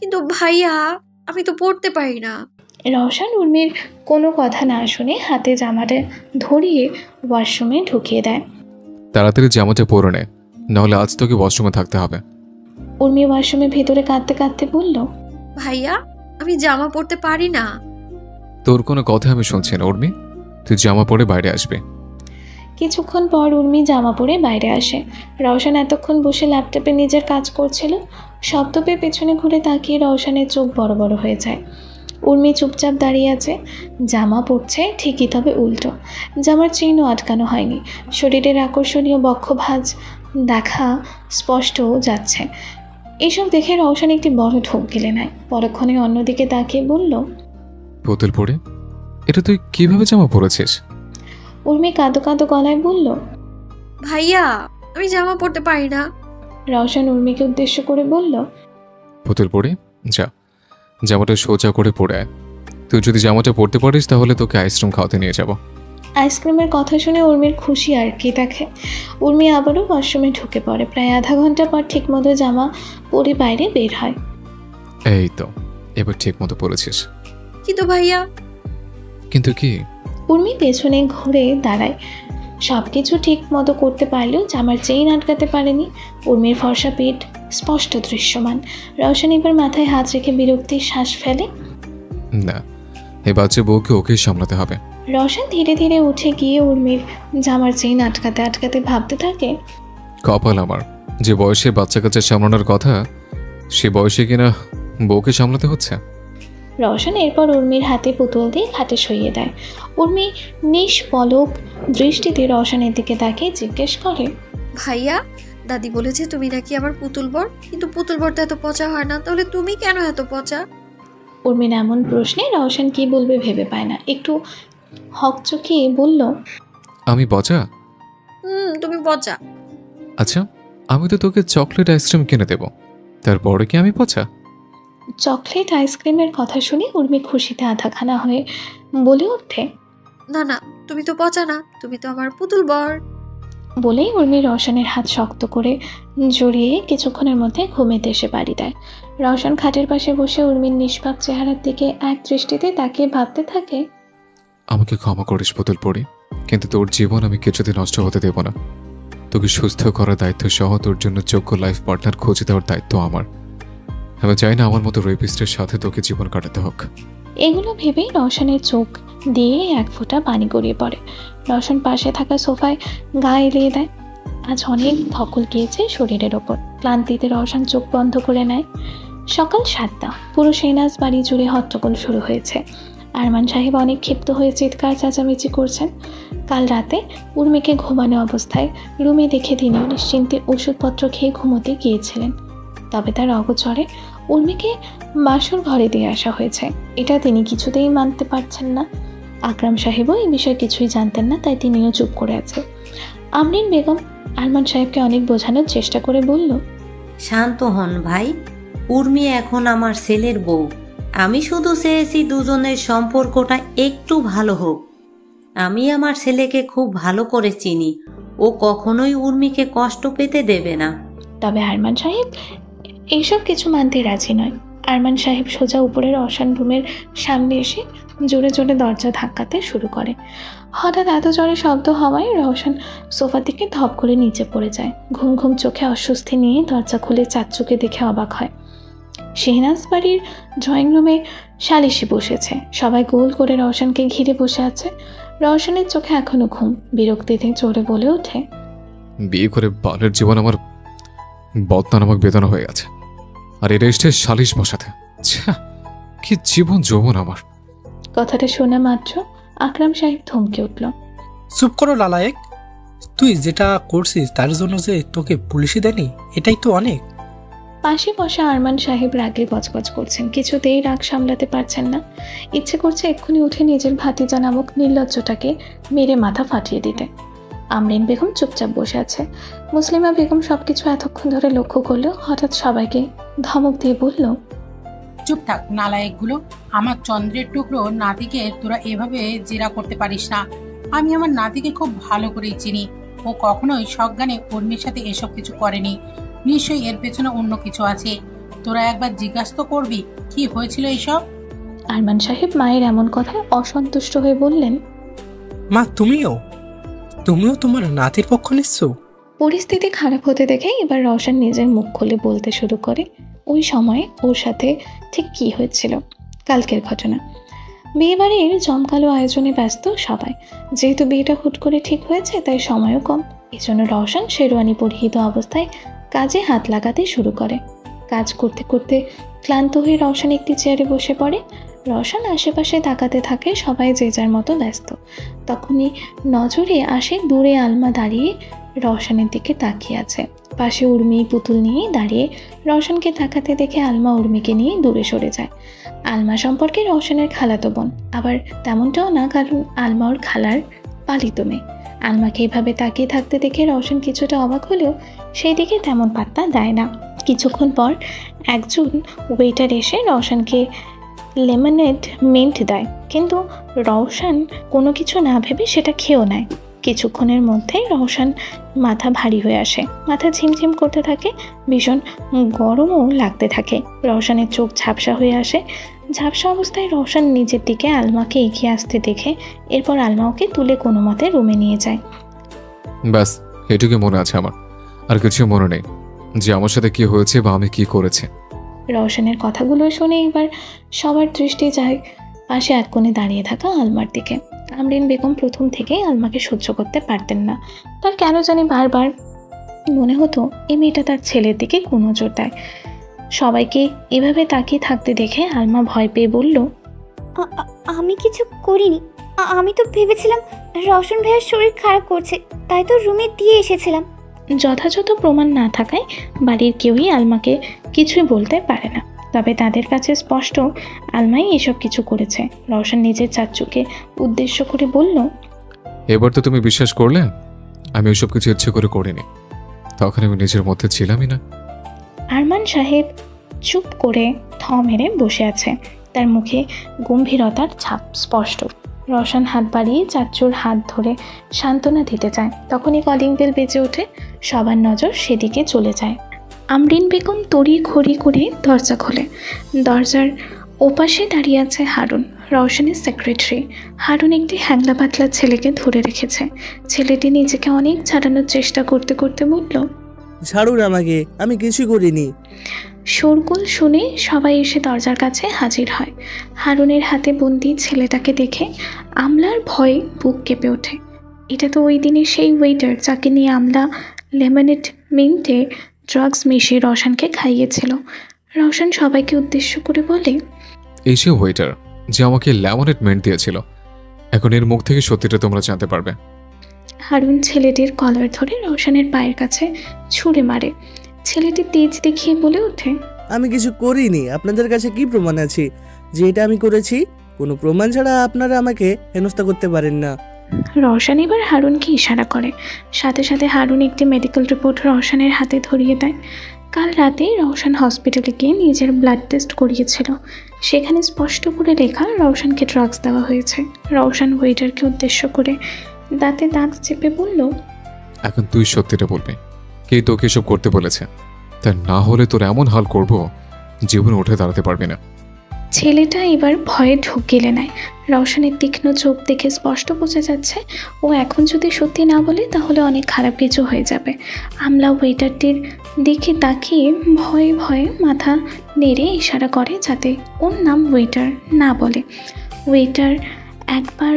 কিন্তু ভাইয়া আমি তো পরতে পারি না। রওশন উর্মির কোনো কথা না শুনে হাতে জামাটা ধরিয়ে ওয়াশরুমে ঢুকিয়ে দেয়। তাড়াতাড়ি জামাটা পরে নে, নাহলে আজ তোকে ওয়াশরুমে থাকতে হবে। উর্মি ওয়াশরুমের ভেতরে কাঁদতে কাঁদতে বলল, ভাইয়া আমি জামা পরতে পারি না। তোর কোনো কথা আমি শুনছি না উর্মি, তুই জামা পরে বাইরে আসবি। কিছুক্ষণ পর উর্মি জামা পরে বাইরে আসে। রওশন এতক্ষণ বসে ল্যাপটপে নিজের কাজ করছিল। শব্দ পেয়ে পেছনে ঘুরে তাকিয়ে রওশনের চোখ বড় বড় হয়ে যায়। উর্মি চুপচাপ দাঁড়িয়ে আছে, জামা পরছে ঠিকই, তবে উল্টো। জামার চেইনও আটকানো হয়নি। শরীরের আকর্ষণীয় বক্ষভাঁজ দেখা স্পষ্ট যাচ্ছে। এসব দেখে রওশন একটি বড় ঢোক গিলে নেয়। পরক্ষণে অন্যদিকে তাকিয়ে বলল, পুতুল পড়ি, এটা তুই কিভাবে জামা পরেছিস? উর্মি কাঁদো কাঁদো গলায় বলল, ভাইয়া আমি জামা পরতে পারি না। রওশন উর্মিকে উদ্দেশ্য করে বলল, পুতুল পড়ি, যা জামাটা সোজা করে পরে আয়। তুই যদি জামাটা পরতে পারিস তাহলে তোকে আইসক্রিম খাওয়াতে নিয়ে যাব। আইসক্রিমের কথা শুনে উর্মির খুশি আর কি দেখে। উর্মি আবারও ওয়াশরুমে ঢুকে পড়ে। প্রায় আধা ঘন্টা পর ঠিকমতো জামা পরে বাইরে বের হয়। এই তো এবার ঠিক মতো পরেছিস। কিন্তু ভাইয়া। কিন্তু কি? উর্মি পেছনে ঘুরে দাঁড়ায়। সব কিছু ঠিক মতো করতে পারলেও জামার চেইন আটকাতে পারেনি। উর্মির ফর্সা পেট স্পষ্ট দৃশ্যমান। রওশন এবার মাথায় হাত রেখে বিরক্তির শ্বাস ফেলে। না, এই বাচ্চা বউকে ওকে সামলাতে হবে। রওশন ধীরে ধীরে উঠে গিয়ে উর্মির জামার চেইন আটকাতে আটকাতে ভাবতে থাকে, কপাল আমার, যে বয়সে বাচ্চা কাচ্চা সামলানোর কথা সে বয়সে কিনা বউকে সামলাতে হচ্ছে। রওশন এরপর উর্মির হাতে পুতুল দিয়ে খাটে শুইয়ে দেয়। উর্মি নিষ্পলক দৃষ্টিতে রওশনের দিকে তাকিয়ে জিজ্ঞেস করে, ভাইয়া দাদি বলেছে তুমি নাকি আমার পুতুল বর, কিন্তু পুতুল বর তো এত পচা হয় না, তাহলে তুমি কেন এত পচা? উর্মির এমন প্রশ্নে রওশন কি বলবে ভেবে পায় না। একটু হকচকিয়ে বলল, আমি পচা? তুমি পচা। আচ্ছা, আমি তো তোকে চকলেট আইসক্রিম কিনে দেব, তারপরে কি আমি পচা? চকলেট আইসক্রিমের কথা শুনে উর্মি খুশিতে আধাখানা হয়ে বলে ওঠে, না না, তুমি তো পচা না, তুমি তো আমার পুতুল বর। বলেই উর্মি রওশনের হাত শক্ত করে জড়িয়ে কিছুক্ষণের মধ্যে ঘুমেতে এসে বাড়ি দেয়। রওশন খাটের পাশে বসে উর্মির নিষ্পাপ চেহারার দিকে এক দৃষ্টিতে তাকিয়ে ভাবতে থাকে, আমাকে ক্ষমা করিস পুতুল পড়ি, কিন্তু তোর জীবন আমি কিছুদিন নষ্ট হতে দেব না। তোকে সুস্থ করার দায়িত্ব সহ তোর জন্য যোগ্য লাইফ পার্টনার খুঁজে দেওয়ার দায়িত্ব আমার। আমি চাই না আমার মতো রেপিস্টের সাথে তোকে জীবন কাটাতে হোক। এগুলো ভেবেই রওশনের চোখ দিয়ে এক ফোঁটা পানি গড়িয়ে পড়ে। রওশন পাশে থাকা সোফায় গা এলিয়ে দেয়। আজ অনেক ধকল গিয়েছে শরীরের ওপর। ক্লান্তিতে রওশন চোখ বন্ধ করে নেয়। সকাল 7টা, পুরো সেনাজ বাড়ি জুড়ে হট্টগোল শুরু হয়েছে। আরমান সাহেব অনেক ক্ষিপ্ত হয়ে চিৎকার চেঁচামেচি করছেন। কাল রাতে উর্মিকে ঘুমানো অবস্থায় রুমে দেখে তিনিও নিশ্চিন্তে ওষুধপত্র খেয়ে ঘুমোতে গিয়েছিলেন। তবে তার অগোচরে উর্মিকে বাসর ঘরে দিয়ে আসা হয়েছে, এটা তিনি কিছুতেই মানতে পারছেন না। আকরাম সাহেবও এই বিষয়ে কিছুই জানতেন না, তাই তিনিও চুপ করে আছে। আমরিন বেগম আরমান সাহেবকে অনেক বোঝানোর চেষ্টা করে বলল, শান্ত হন ভাই, উর্মি এখন আমার ছেলের বউ। আমি শুধু চেয়েছি দুজনের সম্পর্কটা একটু ভালো হোক। আমি আমার ছেলেকে খুব ভালো করে চিনি, ও কখনোই উর্মিকে কষ্ট পেতে দেবে না। তবে আরমান সাহেব এইসব কিছু মানতে রাজি নয়। আরমান সাহেব সোজা উপরের অশান রুমের সামনে এসে জোরে জোরে দরজা ধাক্কাতে শুরু করে। হঠাৎ এত জোরে শব্দ হওয়ায় রওশন সোফা থেকে ধপ করে নিচে পড়ে যায়। ঘুম ঘুম চোখে অস্বস্তি নিয়ে দরজা খুলে চাচ্চুকে দেখে অবাক হয়। শেহনাজ বাড়ির ড্রয়িং রুমে সালিশি বসেছে। সবাই গোল করে রওশনকে ঘিরে বসে আছে। রওশনের চোখে এখনো ঘুম। বিরক্তিতে জোরে বলে ওঠে, বিয়ে করে বালের জীবন আমার বদনা নামক বেদনা হয়ে গেছে, আর এই রেস্টে সালিশ বসাতে, কি জীবন যৌবন আমার। কথাটা শোনা মাত্র আকরাম সাহেব থমকে উঠল। চুপ করো লালায়েক, তুই যেটা করছিস তার জন্য যে তোকে পুলিশে দেয়নি, এটাই তো অনেক। পাশে বসা আরমান সাহেব রাগে গজগজ করছেন, কিছুতেই রাগ সামলাতে পারছেন না। ইচ্ছে করছে এক্ষুনি উঠে নিজের ভাতিজা নামক নির্লজ্জটাকে মেরে মাথা ফাটিয়ে দিতে। আমরিন বেগম চুপচাপ বসে আছে। মুসলিমা বেগম সবকিছু এতক্ষণ ধরে লক্ষ্য করলেও হঠাৎ সবাইকে ধমক দিয়ে বলল, চুপ থাক নালায়েকগুলো, আমার চন্দ্রের টুকরো নাতিকে তোরা এভাবে জেরা করতে পারিস না। আমি আমার নাতিকে খুব ভালো করেই চিনি, ও কখনোই সজ্ঞানে উর্মির সাথে এসব কিছু করেনি। নিশ্চয়ই এর পেছনে অন্য কিছু আছে। তোরা একবার জিজ্ঞাসা তো করবি কি হয়েছিল এইসব। আরমান সাহেব মায়ের এমন কথায় অসন্তুষ্ট হয়ে বললেন, মা তুমিও তোমার নাতির পক্ষ নিচ্ছ? পরিস্থিতি খারাপ হতে দেখে এবার রওশন নিজের মুখ খুলে বলতে শুরু করে ওই সময়ে ওর সাথে ঠিক কি হয়েছিল। কালকের ঘটনা। বিয়েবাড়ির জমকালো আয়োজনে ব্যস্ত সবাই। যেহেতু বিয়েটা হুট করে ঠিক হয়েছে তাই সময়ও কম, এজন্য রওশন শেরওয়ানি পরিহিত অবস্থায় কাজে হাত লাগাতে শুরু করে। কাজ করতে করতে ক্লান্ত হয়ে রওশন একটি চেয়ারে বসে পড়ে। রওশন আশেপাশে তাকাতে থাকে, সবাই যে যার মতো ব্যস্ত। তখনই নজরে আসে দূরে আলমা দাঁড়িয়ে রওশনের দিকে তাকিয়ে আছে। পাশে উর্মি পুতুল নিয়ে দাঁড়িয়ে রওশনকে তাকাতে দেখে আলমা উর্মিকে নিয়ে দূরে সরে যায়। আলমা সম্পর্কে রওশনের খালাতো বোন, আবার তেমনটাও না, কারণ আলমা ওর খালার পালিত মেয়ে। আলমাকে এভাবে তাকিয়ে থাকতে দেখে রওশন কিছুটা অবাক হলেও সেই দিকে তেমন পাত্তা দেয় না। কিছুক্ষণ পর একজন ওয়েটার এসে রওশনকে লেমনেড মিন্ট দেয়, কিন্তু রওশন কোনো কিছু না ভেবে সেটা খেয়েও নেয়। কিছুক্ষণের মধ্যেই রওশন মাথা ভারী হয়ে আসে, মাথা ঝিমঝিম করতে থাকে, ভীষণ গরমও লাগতে থাকে। রওশনের চোখ ঝাপসা হয়ে আসে। ঝাপসা অবস্থায় রওশন নিজের দিকে আলমাকে এগিয়ে আসতে দেখে এরপর আলমা ওকে তুলে কোনো মতে রুমে নিয়ে যায়। ব্যাস এটুকু মনে আছে আমার, আর কিছু মনে নেই যে আমার সাথে কি হয়েছে বা আমি কি করেছি। রওশনের কথাগুলো শুনে এবার সবার দৃষ্টি যায় পাশে এক কোণে দাঁড়িয়ে থাকা আলমার দিকে। আমরিন বেগম প্রথম থেকেই আলমাকে সহ্য করতে পারতেন না। তার কেন জানি বারবার মনে হতো এই মেয়েটা তার ছেলের দিকে কুনজর দেয়। সবাইকে এভাবে তাকিয়ে থাকতে দেখে আলমা ভয় পেয়ে বলল, আমি কিছু করিনি। আমি তো ভেবেছিলাম রওশন ভাইয়ের শরীর খারাপ করছে, তাই তো রুমে দিয়ে এসেছিলাম। যথাযথ প্রমাণ না থাকায় বাড়ির কেউই আলমাকে কিছুই বলতে পারে না। তবে তাদের কাছে স্পষ্ট আলমাই এসব কিছু করেছে। রওশন নিজের চাচ্চুকে উদ্দেশ্য করে বলল, এবার তো তুমি বিশ্বাস করলে আমি ওইসব কিছু ইচ্ছে করে করিনি, তখন আমি নিজের মধ্যে ছিলামই না। আরমান সাহেব চুপ করে থ মেরে বসে আছে, তার মুখে গম্ভীরতার ছাপ স্পষ্ট। রওশন হাত বাড়িয়ে চাচ্চুর হাত ধরে সান্ত্বনা দিতে চায়, তখনই কলিং বেল বেজে ওঠে। সবার নজর সেদিকে চলে যায়। আমরিন বেগম তড়ি ঘড়ি করে দরজা খোলে। দরজার ওপাশে দাঁড়িয়ে আছে হারুন, রওশনের সেক্রেটারি। হারুন একটি হ্যাংলা পাতলা ছেলেকে ধরে রেখেছে। ছেলেটি নিজেকে অনেক ছাড়ানোর চেষ্টা করতে করতে বলল, ছাড়ুন আমাকে, আমি কিছু করিনি। শোরগোল শুনে সবাই এসে দরজার কাছে হাজির হয়। হারুনের হাতে বন্দি ছেলেটাকে দেখে আমলার ভয়ে বুক কেঁপে ওঠে। এটা তো ওই দিনের সেই ওয়েটার যাকে নিয়ে আমলা লেমনেড মিন্টে ড্রাগস মিশিয়ে রওশনকে খাইয়েছিল। রওশন সবাইকে উদ্দেশ্য করে বলে, এই সে ওয়েটার যে আমাকে লেমনেড মেন্ট দিয়েছিল। এখন এর মুখ থেকে সত্যিটা তোমরা জানতে পারবে। হারুন ছেলেটির কলার ধরে রওশনের পায়ের কাছে ছুঁড়ে মারে। ছেলেটি তেজ দেখিয়ে বলে ওঠে, আমি কিছু করিনি। আপনাদের কাছে কি প্রমাণ আছে যে এটা আমি করেছি? কোনো প্রমাণ ছাড়া আপনারা আমাকে হেনস্থা করতে পারেন না। রওশন এবার হারুনকে ইশারা করে। সাথে সাথে হারুন একটি মেডিকেল রিপোর্ট রওশনের হাতে ধরিয়ে দেয়। কাল রাতে রওশন হসপিটালে গিয়ে নিজের ব্লাড টেস্ট করিয়েছিল। সেখানে স্পষ্ট করে লেখা রওশনকে ড্রাগস দেওয়া হয়েছে। রওশন ওয়েটারকে উদ্দেশ্য করে দাঁতে দাঁত চেপে বলল, এখন তুই সত্যিটা বলবি, কে তোকে এসব করতে বলেছে? তা না হলে তোর এমন হাল করব জীবনে উঠে দাঁড়াতে পারবি না। ছেলেটা এবার ভয়ে ঢোক গেলে নেয়। রওশনের তীক্ষ্ণ চোখ দেখে স্পষ্ট বোঝা যাচ্ছে ও এখন যদি সত্যি না বলে তাহলে অনেক খারাপ কিছু হয়ে যাবে। আমলা ওয়েটারটির দিকে তাকিয়ে ভয়ে ভয়ে মাথা নেড়ে ইশারা করে যাতে ওর নাম ওয়েটার না বলে। ওয়েটার একবার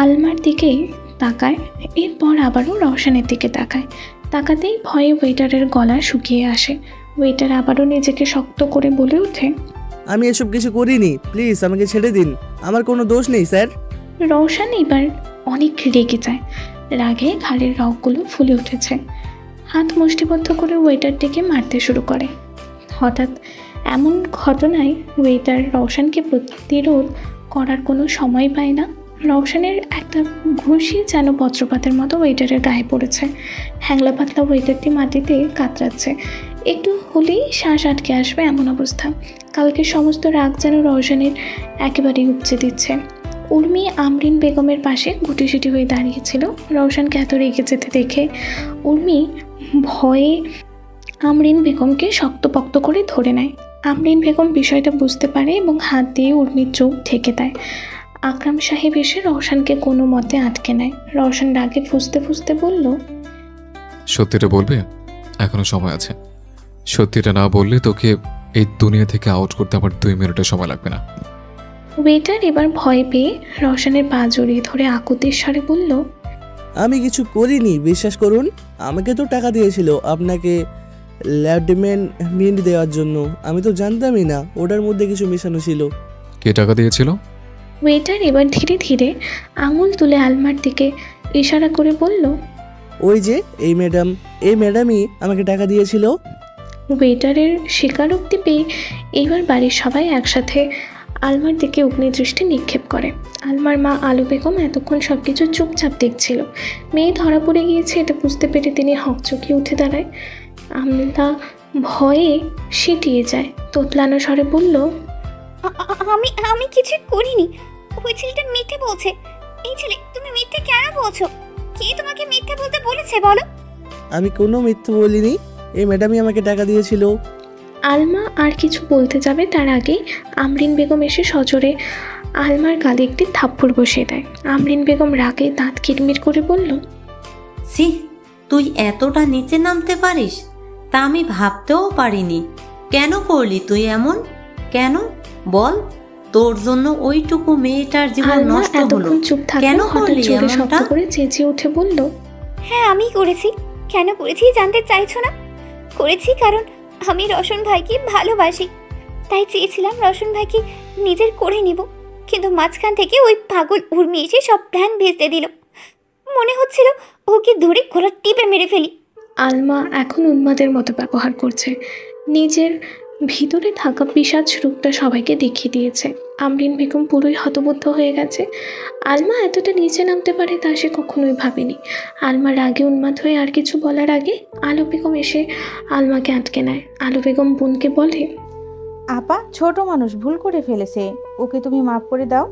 আলমার দিকেই তাকায়, এরপর আবারও রওশনের দিকে তাকায়। তাকাতেই ভয়ে ওয়েটারের গলা শুকিয়ে আসে। ওয়েটার আবারও নিজেকে শক্ত করে বলে ওঠে, আমি এসব কিছু করিনি, প্লিজ আমাকে ছেড়ে দিন, আমার কোনো দোষ নেই স্যার। রওশন এবার অনেক রেগে যায়। রাগে ঘাড়ের রগগুলো ফুলে উঠেছে। হাত মুষ্টিবদ্ধ করে ওয়েটারটিকে মারতে শুরু করে। হঠাৎ এমন ঘটনায় ওয়েটার রওশনকে প্রতিরোধ করার কোনো সময় পায় না। রওশনের একটা ঘুষি যেন বজ্রপাতের মতো ওয়েটারের গায়ে পড়েছে। হ্যাংলা পাতলা ওয়েটারটি মাটিতে কাতরাচ্ছে। একটু হলেই শ্বাস আটকে আসবে এমন অবস্থা। কালকে সমস্ত রাগ যেন রওশনের একেবারেই উপচে দিচ্ছে। উর্মি আমরিন বেগমের পাশে গুটিসুটি হয়ে দাঁড়িয়েছিল। রওশনকে এত রেগে যেতে দেখে উর্মি ভয়ে আমরিন বেগমকে শক্তপোক্ত করে ধরে নেয়। আমরিন বেগম বিষয়টা বুঝতে পারে এবং হাত দিয়ে উর্মির চোখ ঢেকে দেয়। আকরাম সাহেব এসে রওশনকে কোনো মতে আটকে নেয়। রওশন রাগে ফুঁসতে ফুঁসতে বলল, সত্যিটা বলবে? এখনো সময় আছে। সত্যিটা না বললে তোকে এই দুনিয়া থেকে আউট করতে আমার 2 মিনিটের সময় লাগবে না। ওয়েটার এবার ভয় পেয়ে রওশনের পা জড়িয়ে ধরে আকুতির স্বরে বলল, আমি কিছু করিনি, বিশ্বাস করুন। আমাকে তো টাকা দিয়েছিল আপনাকে ল্যাডমেন মিন্ট দেওয়ার জন্য। আমি তো জানতামই না ওটার মধ্যে কিছু মেশানো ছিল। কে টাকা দিয়েছিল? ওয়েটার এবার ধীরে ধীরে আঙুল তুলে আলমার দিকে ইশারা করে বলল, ওই যে এই ম্যাডামই আমাকে টাকা দিয়েছিল। ওয়েটারের স্বীকারোক্তি পেয়ে এইবার বাড়ির সবাই একসাথে আলমার দিকে অগ্নিদৃষ্টি নিক্ষেপ করে। আলমার মা আলু বেগম এতক্ষণ সব কিছু চুপচাপ দেখছিল। মেয়ে ধরা পড়ে গিয়েছে এটা বুঝতে পেরে তিনি হকচকিয়ে উঠে দাঁড়ায়। আমলা ভয়ে সিটিয়ে যায়। তোতলানো স্বরে বলল, আমি আমি কিছু করিনি। ওই ছেলেটা মিথ্যে বলছে। এই ছেলে, তুমি মিথ্যে কেন বলছো? কে তোমাকে মিথ্যে বলতে বলেছে বলো? আমি কোনো মিথ্যে বলিনি, এই ম্যাডামই আমাকে টাকা দিয়েছিল। আলমা আর কিছু বলতে যাবে তার আগেই আমরিন বেগম এসে সজোরে আলমার গালে একটি থাপ্পড় বসিয়ে দেয়। আমরিন বেগম রাগে দাঁত কিরমির করে বলল, সি, তুই এতটা নিচে নামতে পারিস? তা আমি ভাবতেও পারিনি। কেন করলি তুই এমন? কেন বল? তোর জন্য ওইটুকু মেয়েটার জীবন নষ্ট হলো। কেন করলি এমনটা? করে চেঁচিয়ে উঠে বলল, হ্যাঁ আমি করেছি। কেন করেছি জানতে চাইছো না? করেছি কারণ আমি রওশন ভাইকে ভালোবাসি। তাই চেয়েছিলাম রওশন ভাইকে নিজের করে নিব, কিন্তু মাঝখান থেকে ওই পাগল উর্মি এসে সব প্ল্যান ভেস্তে দিল। মনে হচ্ছিল ওকে ধরে গলা টিপে মেরে ফেলি। আলমা এখন উন্মাদের মতো ব্যবহার করছে। নিজের ভিতরে থাকা পিশাচ রূপটা সবাইকে দেখিয়ে দিয়েছে। আমরিন বেগম পুরোই হতবুদ্ধ হয়ে গেছে। আলমা এতটা নিচে নামতে পারে তা সে কখনোই ভাবেনি। আলমা রাগে উন্মাদ হয়ে আর কিছু বলার আগে আলো বেগম এসে আলমাকে আটকে নেয়। আলো বেগম বোনকে বলে, আপা ছোট মানুষ ভুল করে ফেলেছে, ওকে তুমি মাফ করে দাও।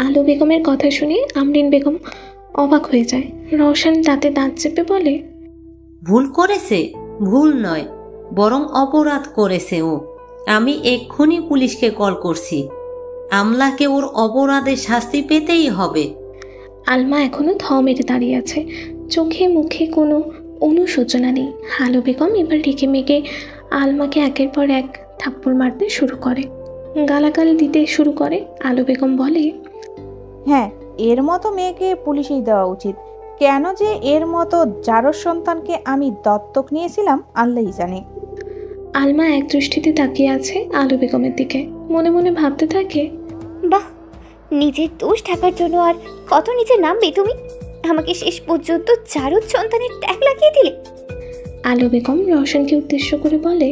আলো বেগমের কথা শুনে আমরিন বেগম অবাক হয়ে যায়। রওশন দাঁতে দাঁত চেপে বলে, ভুল করেছে? ভুল নয়, বরং অপরাধ করেছে ও। আমি এক্ষুনি পুলিশকে কল করছি। আমলাকে ওর অপরাধের শাস্তি পেতেই হবে। আলমা এখনো থ মেরে দাঁড়িয়ে আছে, চোখে মুখে কোনো অনুশোচনা নেই। আলো বেগম এবার রেগে মেগে আলমাকে একের পর এক থাপ্পড় মারতে শুরু করে, গালাগাল দিতে শুরু করে। আলো বেগম বলে, হ্যাঁ, এর মতো মেয়েকে পুলিশেই দেওয়া উচিত। কেন যে এর মতো জারজ সন্তানকে আমি দত্তক নিয়েছিলাম আল্লাহই জানে। আলমা এক দৃষ্টিতে তাকিয়ে আছে আলো বেগমের দিকে, মনে মনে ভাবতে থাকে, বাহ, নিজের দোষ ঢাকার জন্য আর কত নিচে নামবে তুমি। আমাকে শেষ পর্যন্ত জারদ সন্তানের ট্যাগ লাগিয়ে দিলে। আলো বেগম রওশনকে উদ্দেশ্য করে বলে,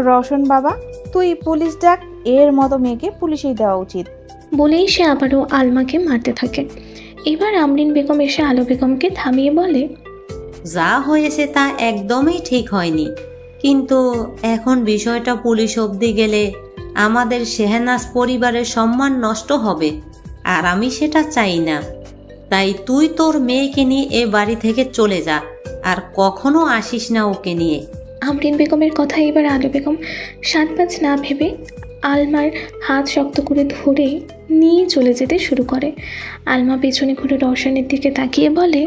রওশন বাবা, তুই পুলিশ ডাক, এর মতো মেয়েকে পুলিশেই দেওয়া উচিত। বলেই সে আবারও আলমাকে মারতে থাকে। এবার আমরিন বেগম এসে আলো বেগমকে থামিয়ে বলে, যা হয়েছে তা একদমই ঠিক হয়নি, কিন্তু এখন বিষয়টা পুলিশ অবধি গেলে আমাদের শেহনাজ পরিবারের সম্মান নষ্ট হবে, আর আমি সেটা চাই না। তাই তুই তোর মেয়েকে নিয়ে এ বাড়ি থেকে চলে যা, আর কখনো আসিস না ওকে নিয়ে। আমরিন বেগমের কথা এবার আলো বেগম সাত পাঁচ না ভেবে আলমার হাত শক্ত করে ধরে নিয়ে চলে যেতে শুরু করে। আলমা পেছনে ঘুরে রওশনের দিকে তাকিয়ে বলে,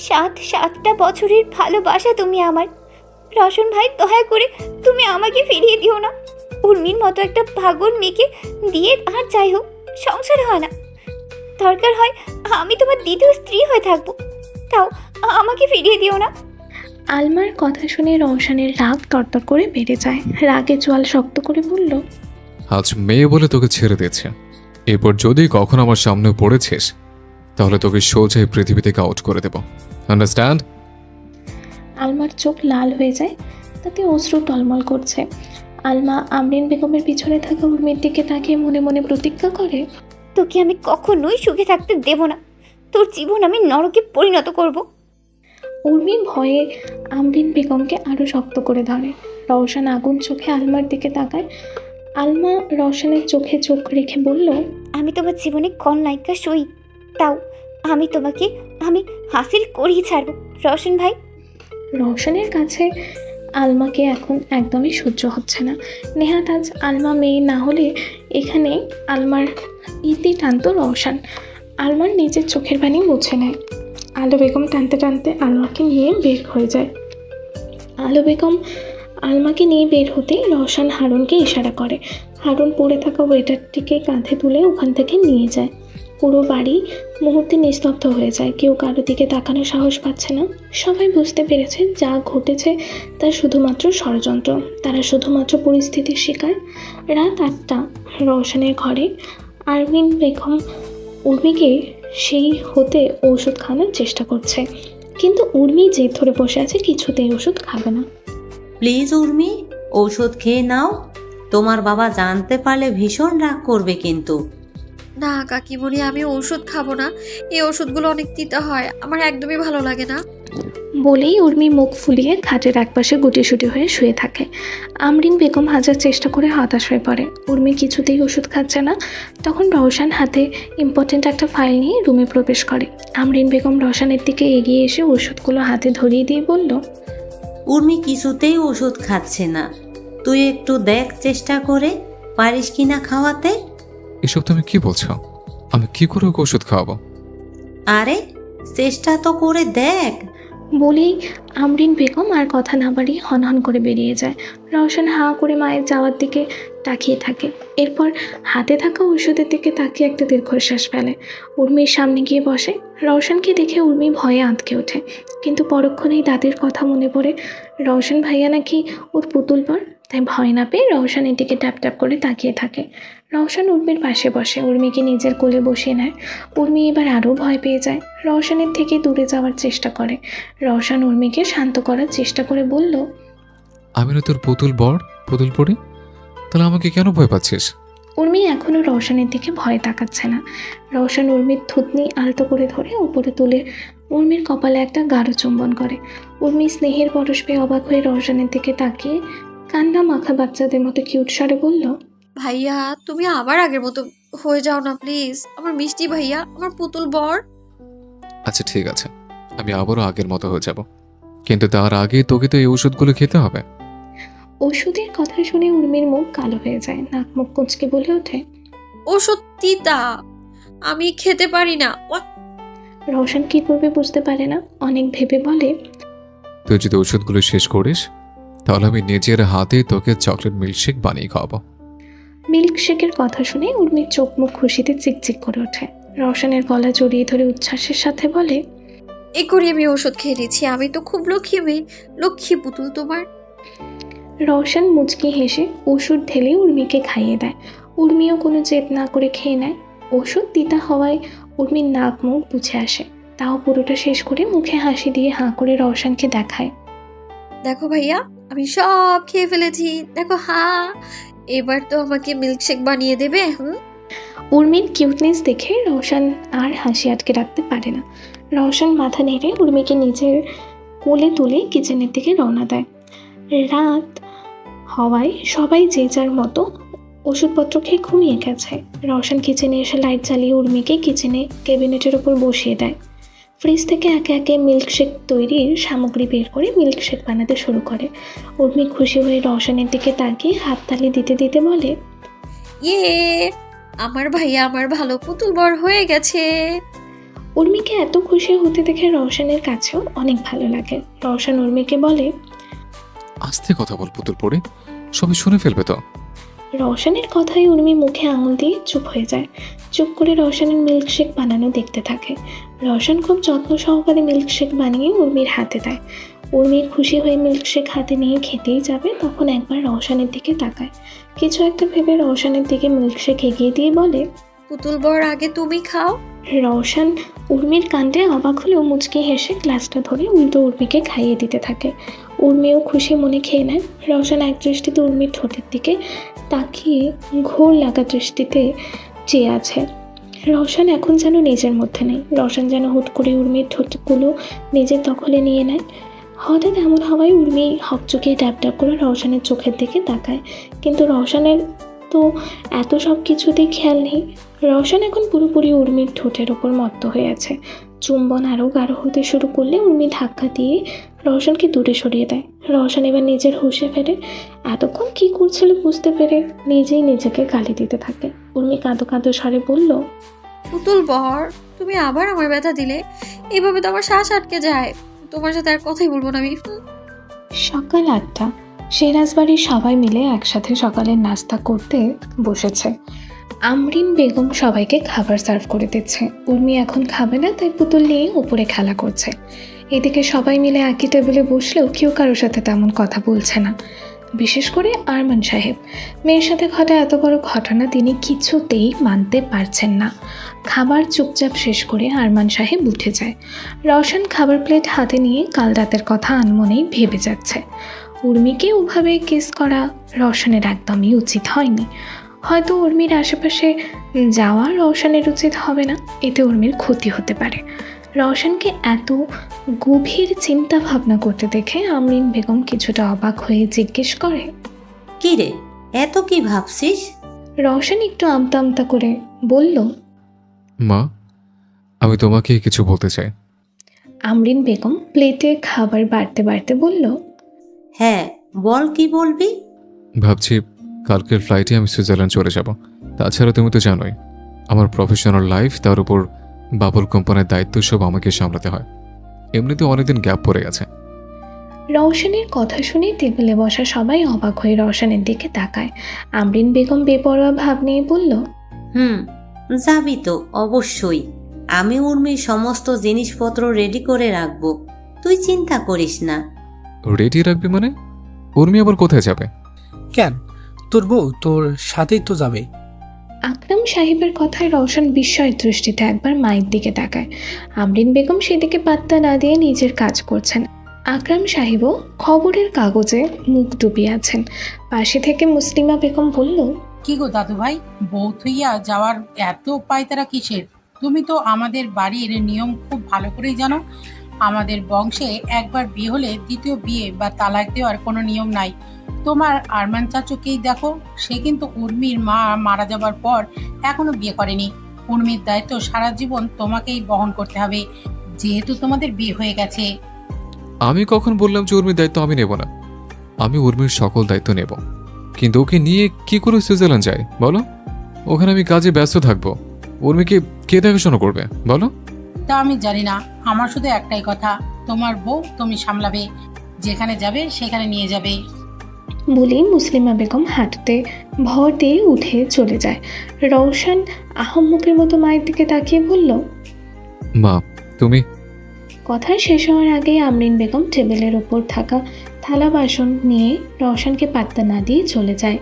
7 বছরের ভালোবাসা তুমি আমার। রওশন ভাই, দয়া করে তুমি আমাকে ফিরিয়ে দিও না। উর্মির মতো একটা পাগল মেয়েকে দিয়ে আর যাই হোক সংসার হয় না। দরকার হয় আমি তোমার দ্বিতীয় স্ত্রী হয়ে থাকবো, তাও আমাকে ফিরিয়ে দিও না। আলমার কথা শুনে রওশনের রাগ তরতর করে বেড়ে যায়। রাগে জোয়াল শক্ত করে বলল, আজ মেয়ে বলে তোকে ছেড়ে দিয়েছে, এরপর যদি কখন আমার সামনে পড়েছিস তাহলে তোকে সোজা এই পৃথিবী থেকে আউট করে দেব, আন্ডারস্ট্যান্ড? আলমার চোখ লাল হয়ে যায়, তাতে অশ্রু টলমল করছে। আলমা আমরিন বেগমের পিছনে থাকা উর্মির দিকে তাকিয়ে মনে মনে প্রতিজ্ঞা করে, তোকে আমি কখনোই সুখে থাকতে দেব না। তোর জীবন আমি নরকে পরিণত করব। উর্মি ভয়ে আমরিন বেগমকে আরও শক্ত করে ধরে। রওশন আগুন চোখে আলমার দিকে তাকায়। আলমা রওশনের চোখে চোখ রেখে বলল, আমি তোমার জীবনে কলনায়িকা সই, তাও আমি হাসিল করেই ছাড়বো রওশন ভাই। রওশনের কাছে আলমাকে এখন একদমই সহ্য হচ্ছে না। নেহাত আজ আলমা মেয়ে না হলে এখানে আলমার ইতি টানত রওশন। আলমার নিজের চোখের পানি মুছে নেয়। আলো বেগম টানতে টানতে আলমাকে নিয়ে বের হয়ে যায়। আলো বেগম আলমাকে নিয়ে বের হতেই রওশন হারুনকে ইশারা করে। হারুন পড়ে থাকা ওয়েটারটিকে কাঁধে তুলে ওখান থেকে নিয়ে যায়। পুরো বাড়ি মুহূর্তে নিস্তব্ধ হয়ে যায়, কেউ কারো দিকে তাকানোর সাহস পাচ্ছে না। সবাই বুঝতে পেরেছে যা ঘটেছে তা শুধুমাত্র ষড়যন্ত্র, তারা শুধুমাত্র পরিস্থিতির শিকার। রাত 8টা, রওশনের ঘরে আরমিন বেগম উর্মিকে সেই হতে ওষুধ খাওয়ানোর চেষ্টা করছে, কিন্তু উর্মি জেদ ধরে বসে আছে, কিছুতেই ওষুধ খাবে না। প্লিজ উর্মি, ঔষধ খেয়ে নাও, তোমার বাবা জানতে পারলে ভীষণ রাগ করবে কিন্তু। না কাকিমণি, আমি ওষুধ খাবো না, এই ওষুধগুলো অনেক তিতা হয়, আমার একদমই ভালো লাগে না। বলেই উর্মি মুখ ফুলিয়ে খাটের একপাশে গুটিসুটি হয়ে শুয়ে থাকে। আমরিন বেগম হাজার চেষ্টা করে হতাশ হয়ে পড়ে। উর্মি কিছুতেই ওষুধ খাচ্ছে না। তখন রওশন হাতে ইম্পর্টেন্ট একটা ফাইল নিয়ে রুমে প্রবেশ করে। আমরিন বেগম রওশনের দিকে এগিয়ে এসে ওষুধগুলো হাতে ধরিয়ে দিয়ে বলল, উর্মি কিছুতেই ওষুধ খাচ্ছে না, তুই একটু দেখ চেষ্টা করে পারিস কিনা খাওয়াতে। এসব তুমি কি বলছো? আমি কি করে ওকে ওষুধ খাওয়াবো? আরে চেষ্টা তো করে দেখ। বলেই আমরিন বেগম আর কথা না বাড়িয়ে হনহন করে বেরিয়ে যায়। রওশন হাঁ করে মায়ের যাওয়ার দিকে তাকিয়ে থাকে। এরপর হাতে থাকা ওষুধের দিকে তাকিয়ে একটা দীর্ঘশ্বাস ফেলে। উর্মির সামনে গিয়ে বসে। রওশনকে দেখে উর্মি ভয়ে আঁতকে ওঠে, কিন্তু পরক্ষণেই দাদির কথা মনে পড়ে। রওশন ভাইয়া নাকি ওর পুতুল পর, তাই ভয় না পেয়ে রওশনের দিকে ট্যাপ ট্যাপ করে তাকিয়ে থাকে। রওশন উর্মির পাশে বসে, উর্মিকে নিজের কোলে বসিয়ে নেয়। উর্মি এবার আরও ভয় পেয়ে যায়, রওশনের থেকে দূরে যাওয়ার চেষ্টা করে। রওশন উর্মিকে শান্ত করার চেষ্টা করে বলল, আমি না তোর পুতুল পড়ি, তাহলে আমাকে কেন ভয় পাচ্ছিস? উর্মি এখনও রওশনের দিকে ভয় তাকাচ্ছে না। রওশন উর্মির থুতনি আলতো করে ধরে উপরে তুলে উর্মির কপালে একটা গাঢ় চুম্বন করে। উর্মি স্নেহের পরশ পেয়ে অবাক হয়ে রওশনের দিকে তাকিয়ে কান্না মাখা বাচ্চাদের মতো কিউট স্বরে বলল, ভাইয়া তুমি আবার আগের মতো হয়ে যাও না প্লিজ, আমার মিষ্টি ভাইয়া, আমার পুতুল বর। আচ্ছা ঠিক আছে, আমি আবারও আগের মতো হয়ে যাব, কিন্তু তার আগে তোকে তো এই ওষুধগুলো খেতে হবে। ওষুধের কথা শুনে উর্মির মুখ কালো হয়ে যায়, নাক মুখ কুঁচকে বলে ওঠে, ওষুধ তিতা, আমি খেতে পারি না। রওশন কি করবে বুঝতে পারে না, অনেক ভেবে বলে, তুই যদি ওষুধগুলো শেষ করিস তাহলে আমি নিজের হাতে তোকে চকলেট মিল্কশেক বানিয়ে খাওয়াবো। মিল্কশেকের কথা শুনে উর্মির চোখ মুখ খুশিতে চিকচিক করে ওঠে। রওশনের গলা জড়িয়ে ধরে উচ্ছ্বাসের সাথে বলে, এ করে আমি ওষুধ খেয়ে নিচ্ছি, আমি তো খুব লক্ষ্মী মেয়ে, লক্ষ্মী পুতুল তোমার। রওশন মুচকি হেসে ওষুধ ঢেলে উর্মিকে খাইয়ে দেয়। উর্মিও কোনো জেদ না করে খেয়ে নেয়। ওষুধ তিতা হওয়ায় উর্মির নাক মুখ বুঝে আসে, তাও পুরোটা শেষ করে মুখে হাসি দিয়ে হাঁ করে রওশনকে দেখায়, দেখো ভাইয়া, আমি সব খেয়ে ফেলেছি, দেখো। হ্যাঁ, এবার তো আমাকে মিল্কশেক বানিয়ে দেবে। উর্মির কিউটনেস দেখে রওশন আর হাসি আটকে রাখতে পারে না। রওশন মাথা নেড়ে উর্মিকে নিজের কোলে তুলে কিচেনের দিকে রওনা দেয়। রাত হওয়ায় সবাই যে যার মতো ওষুধপত্র খেয়ে ঘুমিয়ে গেছে। রওশন কিচেনে এসে লাইট জ্বালিয়ে উর্মিকে কিচেনে ক্যাবিনেটের ওপর বসিয়ে দেয়। ফ্রিজ থেকে একে একে মিল্কশেক তৈরির সামগ্রী বের করে মিল্কশেক বানাতে শুরু করে। উর্মি খুশি হয়ে রওশনের দিকে তাকিয়ে হাততালি দিতে দিতে বলে, ইয়ে, আমার ভাইয়া আমার ভালো পুতুল বর হয়ে গেছে। উর্মিকে এত খুশি হতে দেখে রওশনের কাছেও অনেক ভালো লাগে। রওশন উর্মিকে বলে, আস্তে কথা বল পুতুল পড়ে, সবাই শুনে ফেলবে তো। রওশনের কথায় উর্মি মুখে আঙুল দিয়ে চুপ হয়ে যায়। চুপ করে রওশনের মিল্কশেক বানানো দেখতে থাকে। রওশন খুব যত্ন সহকারে মিল্কশেক বানিয়ে উর্মির হাতে দেয়। উর্মি খুশি হয়ে মিল্কশেক হাতে নিয়ে খেতেই যাবে, তখন একবার রওশনের দিকে তাকায়। কিছু একটা ভেবে রওশনের দিকে মিল্কশেক এগিয়ে দিয়ে বলে, পুতুল বর আগে তুমি খাও। রওশন উর্মির কাণ্ডে অবাক হলেও মুচকি হেসে গ্লাসটা ধরে উল্টো উর্মিকে খাইয়ে দিতে থাকে। উর্মিও খুশি মনে খেয়ে নেয়। রওশন এক দৃষ্টিতে উর্মির ঠোঁটের দিকে তাকিয়ে ঘোর লাগা দৃষ্টিতে চেয়ে আছে। রওশন এখন যেন নিজের মধ্যে নেই। রওশন যেন হুট করে উর্মির ঠোঁটগুলো নিজের দখলে নিয়ে নেয়। হঠাৎ এমন হওয়ায় উর্মি হকচকিয়ে ড্যাব ড্যাব করে রওশনের চোখের দিকে তাকায়, কিন্তু রওশনের তো এত সব কিছুতেই খেয়াল নেই। রওশন এখন পুরোপুরি উর্মির ঠোঁটের ওপর মত্ত হয়ে আছে। চুম্বন আরও গাঢ় হতে শুরু করলে উর্মি ধাক্কা দিয়ে রওশনকে দূরে সরিয়ে দেয়। রওশন এবার নিজের হুঁশে ফেরে। এতক্ষণ কী করছিল বুঝতে পেরে নিজেই নিজেকে গালি দিতে থাকে। উর্মি কাঁদো কাঁদো স্বরে বলল, পুতুল বর, তুমি আবার আমার ব্যথা দিলে, এইভাবে তো আমার শ্বাস আটকে যায়। তোমার সাথে আর কথাই বলবো না আমি। সকাল 8টা। সিরাজবাড়ির সবাই মিলে একসাথে সকালের নাস্তা করতে বসেছে। আমরিন বেগম সবাইকে খাবার সার্ভ করে দিচ্ছে। উর্মি এখন খাবে না, তাই পুতুল নিয়ে উপরে খেলা করছে। এদিকে সবাই মিলে একই টেবিলে বসলেও কেউ কারোর সাথে তেমন কথা বলছে না। বিশেষ করে আরমান সাহেব। মেয়ের সাথে ঘটা এত বড় ঘটনা তিনি কিছুতেই মানতে পারছেন না। খাবার চুপচাপ শেষ করে আরমান সাহেব উঠে যায়। রওশন খাবার প্লেট হাতে নিয়ে কাল রাতের কথা আনমনেই ভেবে যাচ্ছে। উর্মিকে ওভাবে কিস করা রওশনের একদমই উচিত হয়নি। হয়তো উর্মির আশেপাশে যাওয়া রওশনের উচিত হবে না, এতে উর্মির ক্ষতি হতে পারে। রওশনকে এত গভীর চিন্তা ভাবনা করতে দেখে আমরিন বেগম কিছুটা অবাক হয়ে জিজ্ঞেস করে, কি রে, এত কি ভাবছিস? রওশন একটু আমতা আমতা করে বলল, মা, আমি তোমাকে কিছু বলতে চাই। আমরিন বেগম প্লেটে খাবার বাড়তে বাড়তে বলল, হ্যাঁ বল, কি বলবি? ভাবছি কালকের ফ্লাইটে আমি সুইজারল্যান্ড চলে যাব। তাছাড়া তুমি তো জানোই আমার প্রফেশনাল লাইফ, তার উপর বাবুল কোম্পানির দায়িত্ব সব আমাকে সামলাতে হয়। এমনিতে অনেকদিন গ্যাপ পড়ে গেছে। রওশনের কথা শুনে টেবিলে বসা সবাই অবাক হয়ে রওশনের দিকে তাকায়। আমরিন বেগম বেপরোয়া ভাব নিয়ে বলল, যাবি তো অবশ্যই। আমি উর্মির সমস্ত জিনিসপত্র রেডি করে রাখবো, তুই চিন্তা করিস না। রেডি রাখবি মানে? উর্মি আবার কোথায় যাবে? কেন, তোর বউ তোর সাথেই তো যাবে। আকরাম সাহেবের কথায় রওশন বিস্ময়ের দৃষ্টিতে একবার মায়ের দিকে তাকায়। আমরিন বেগম সেদিকে পাত্তা না দিয়ে নিজের কাজ করছেন। আকরাম সাহেবও খবরের কাগজে মুখ ডুবিয়ে আছেন। পাশে থেকে মুসলিমা বেগম বলল, কি গো দাদু ভাই, বউ থইয়া যাওয়ার এত পায়তারা কিসের? তুমি তো আমাদের বাড়ির নিয়ম খুব ভালো করেই জানো। আমাদের বংশে একবার বিয়ে হলে দ্বিতীয় বিয়ে বা তালাক দেওয়ার কোনো নিয়ম নাই। তোমার আরমান চাচুকেই দেখো, সে কিন্তু উর্মির মা মারা যাবার পর এখনো বিয়ে করেনি। উর্মির দায়িত্ব সারা জীবন তোমাকেই বহন করতে হবে, যেহেতু তোমাদের বিয়ে হয়ে গেছে। আমি কখন বললাম যে উর্মির দায়িত্ব আমি নেব না? আমি উর্মির সকল দায়িত্ব নেব, কিন্তু ওকে নিয়ে কি করে সুইজারল্যান্ড যায় বলো? ওখানে আমি কাজে ব্যস্ত থাকবো, উর্মিকে কে দেখাশোনা করবে বলো? তা আমি জানি না, আমার শুধু একটাই কথা, তোমার বউ তুমি সামলাবে, যেখানে যাবে সেখানে নিয়ে যাবে। বলেই মুসলিমা বেগম হাঁটতে ভর দিয়ে উঠে চলে যায়। রওশন আহম্মকের মতো মায়ের দিকে তাকিয়ে বলল, মা তুমি। কথা শেষ হওয়ার আগেই আমরিন বেগম টেবিলের ওপর থাকা থালা বাসন নিয়ে রওশনকে পাত্তা না দিয়ে চলে যায়।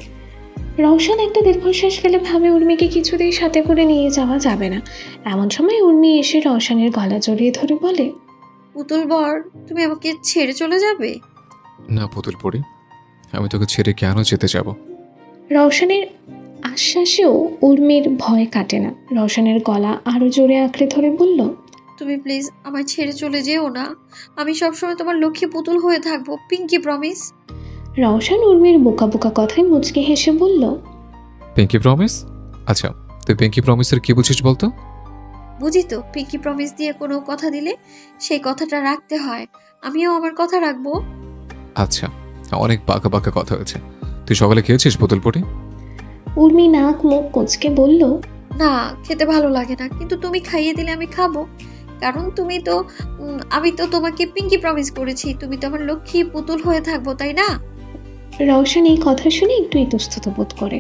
রওশন একটা দীর্ঘশ্বাস ফেলে ভাবে উর্মিকে কিছুতেই সাথে করে নিয়ে যাওয়া যাবে না। এমন সময় উর্মি এসে রওশনের গলা জড়িয়ে ধরে বলে, পুতুল বর, তুমি আমাকে ছেড়ে চলে যাবে? না পুতুল পড়ি, আমি তোকে ছেড়ে কেন যেতে যাব? রওশনের আশ্বাসেও উর্মির ভয় কাটে না। রওশনের গলা আরো জোরে আঁকড়ে ধরে বলল, তুমি প্লিজ আমায় ছেড়ে চলে যেও না, আমি সবসময় তোমার লক্ষ্মী পুতুল হয়ে থাকবো, পিঙ্কি প্রমিস। রওশন উর্মির বোকা বোকা কথায় মুচকি হেসে বলল, পিঙ্কি প্রমিস? আচ্ছা, তুই পিঙ্কি প্রমিসের কি বুঝিস বলতো? বুঝি তো, পিঙ্কি প্রমিস দিয়ে কোনো কথা দিলে সেই কথাটা রাখতে হয়, আমিও আমার কথা রাখবো। আচ্ছা, অনেক বাঁকা বাঁকা কথা হয়েছে। তুই সকালে খেয়েছিস পুতুল পড়ি? উর্মি নাক মুখ কুঁচকে বলল, না, খেতে ভালো লাগে না, কিন্তু তুমি খাইয়ে দিলে আমি খাবো, কারণ আমি তো তোমাকে পিঙ্কি প্রমিস করেছি, তুমি তো আমার লক্ষ্মী পুতুল হয়ে থাকবো, তাই না? রওশন এই কথা শুনে একটু ইতস্তত বোধ করে,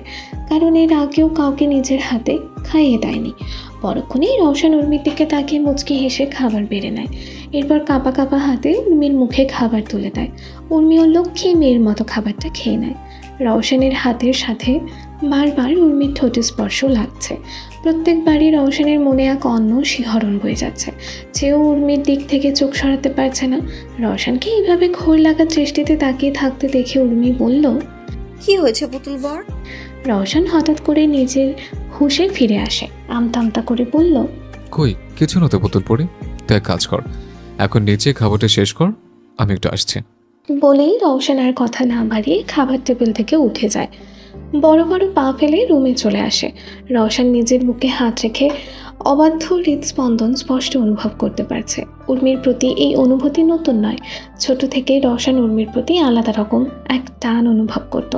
কারণ এর আগেও কাউকে নিজের হাতে খাইয়ে দেয়নি। পরক্ষণেই রওশন উর্মির দিকে তাকিয়ে মুচকি হেসে খাবার বেড়ে নেয়। এরপর কাঁপা কাঁপা হাতে উর্মির মুখে খাবার তুলে দেয়। উর্মিও লক্ষ্মী মেয়ের মতো খাবারটা খেয়ে নেয়। রওশনের হাতের সাথে বারবার উর্মির ঠোঁটে স্পর্শ লাগছে। প্রত্যেকবারই রওশনের মনে এক অন্য শিহরণ বয়ে যাচ্ছে। সেও উর্মির দিক থেকে চোখ সরাতে পারছে না। রওশনকে এইভাবে ঘোর লাগার দৃষ্টিতে তাকিয়ে থাকতে দেখে উর্মি বলল, কি হয়েছে পুতুল বর? রওশন হঠাৎ করে নিজের হুঁশে ফিরে আসে। আমতা আমতা করে বলল, কই কিছু না তো পুতুল পড়ি, তুই এক কাজ কর, এখন নিচে খাবারটা শেষ কর, আমি একটু আসছি। বলেই রওশন আর কথা না বাড়িয়ে খাবার টেবিল থেকে উঠে যায়। বড় বড় পা ফেলে রুমে চলে আসে। রওশন নিজের বুকে হাত রেখে অবাধ্য হৃদস্পন্দন স্পষ্ট অনুভব করতে পারছে। উর্মির প্রতি এই অনুভূতি নতুন নয়। ছোট থেকেই রওশন উর্মির প্রতি আলাদা রকম এক টান অনুভব করত,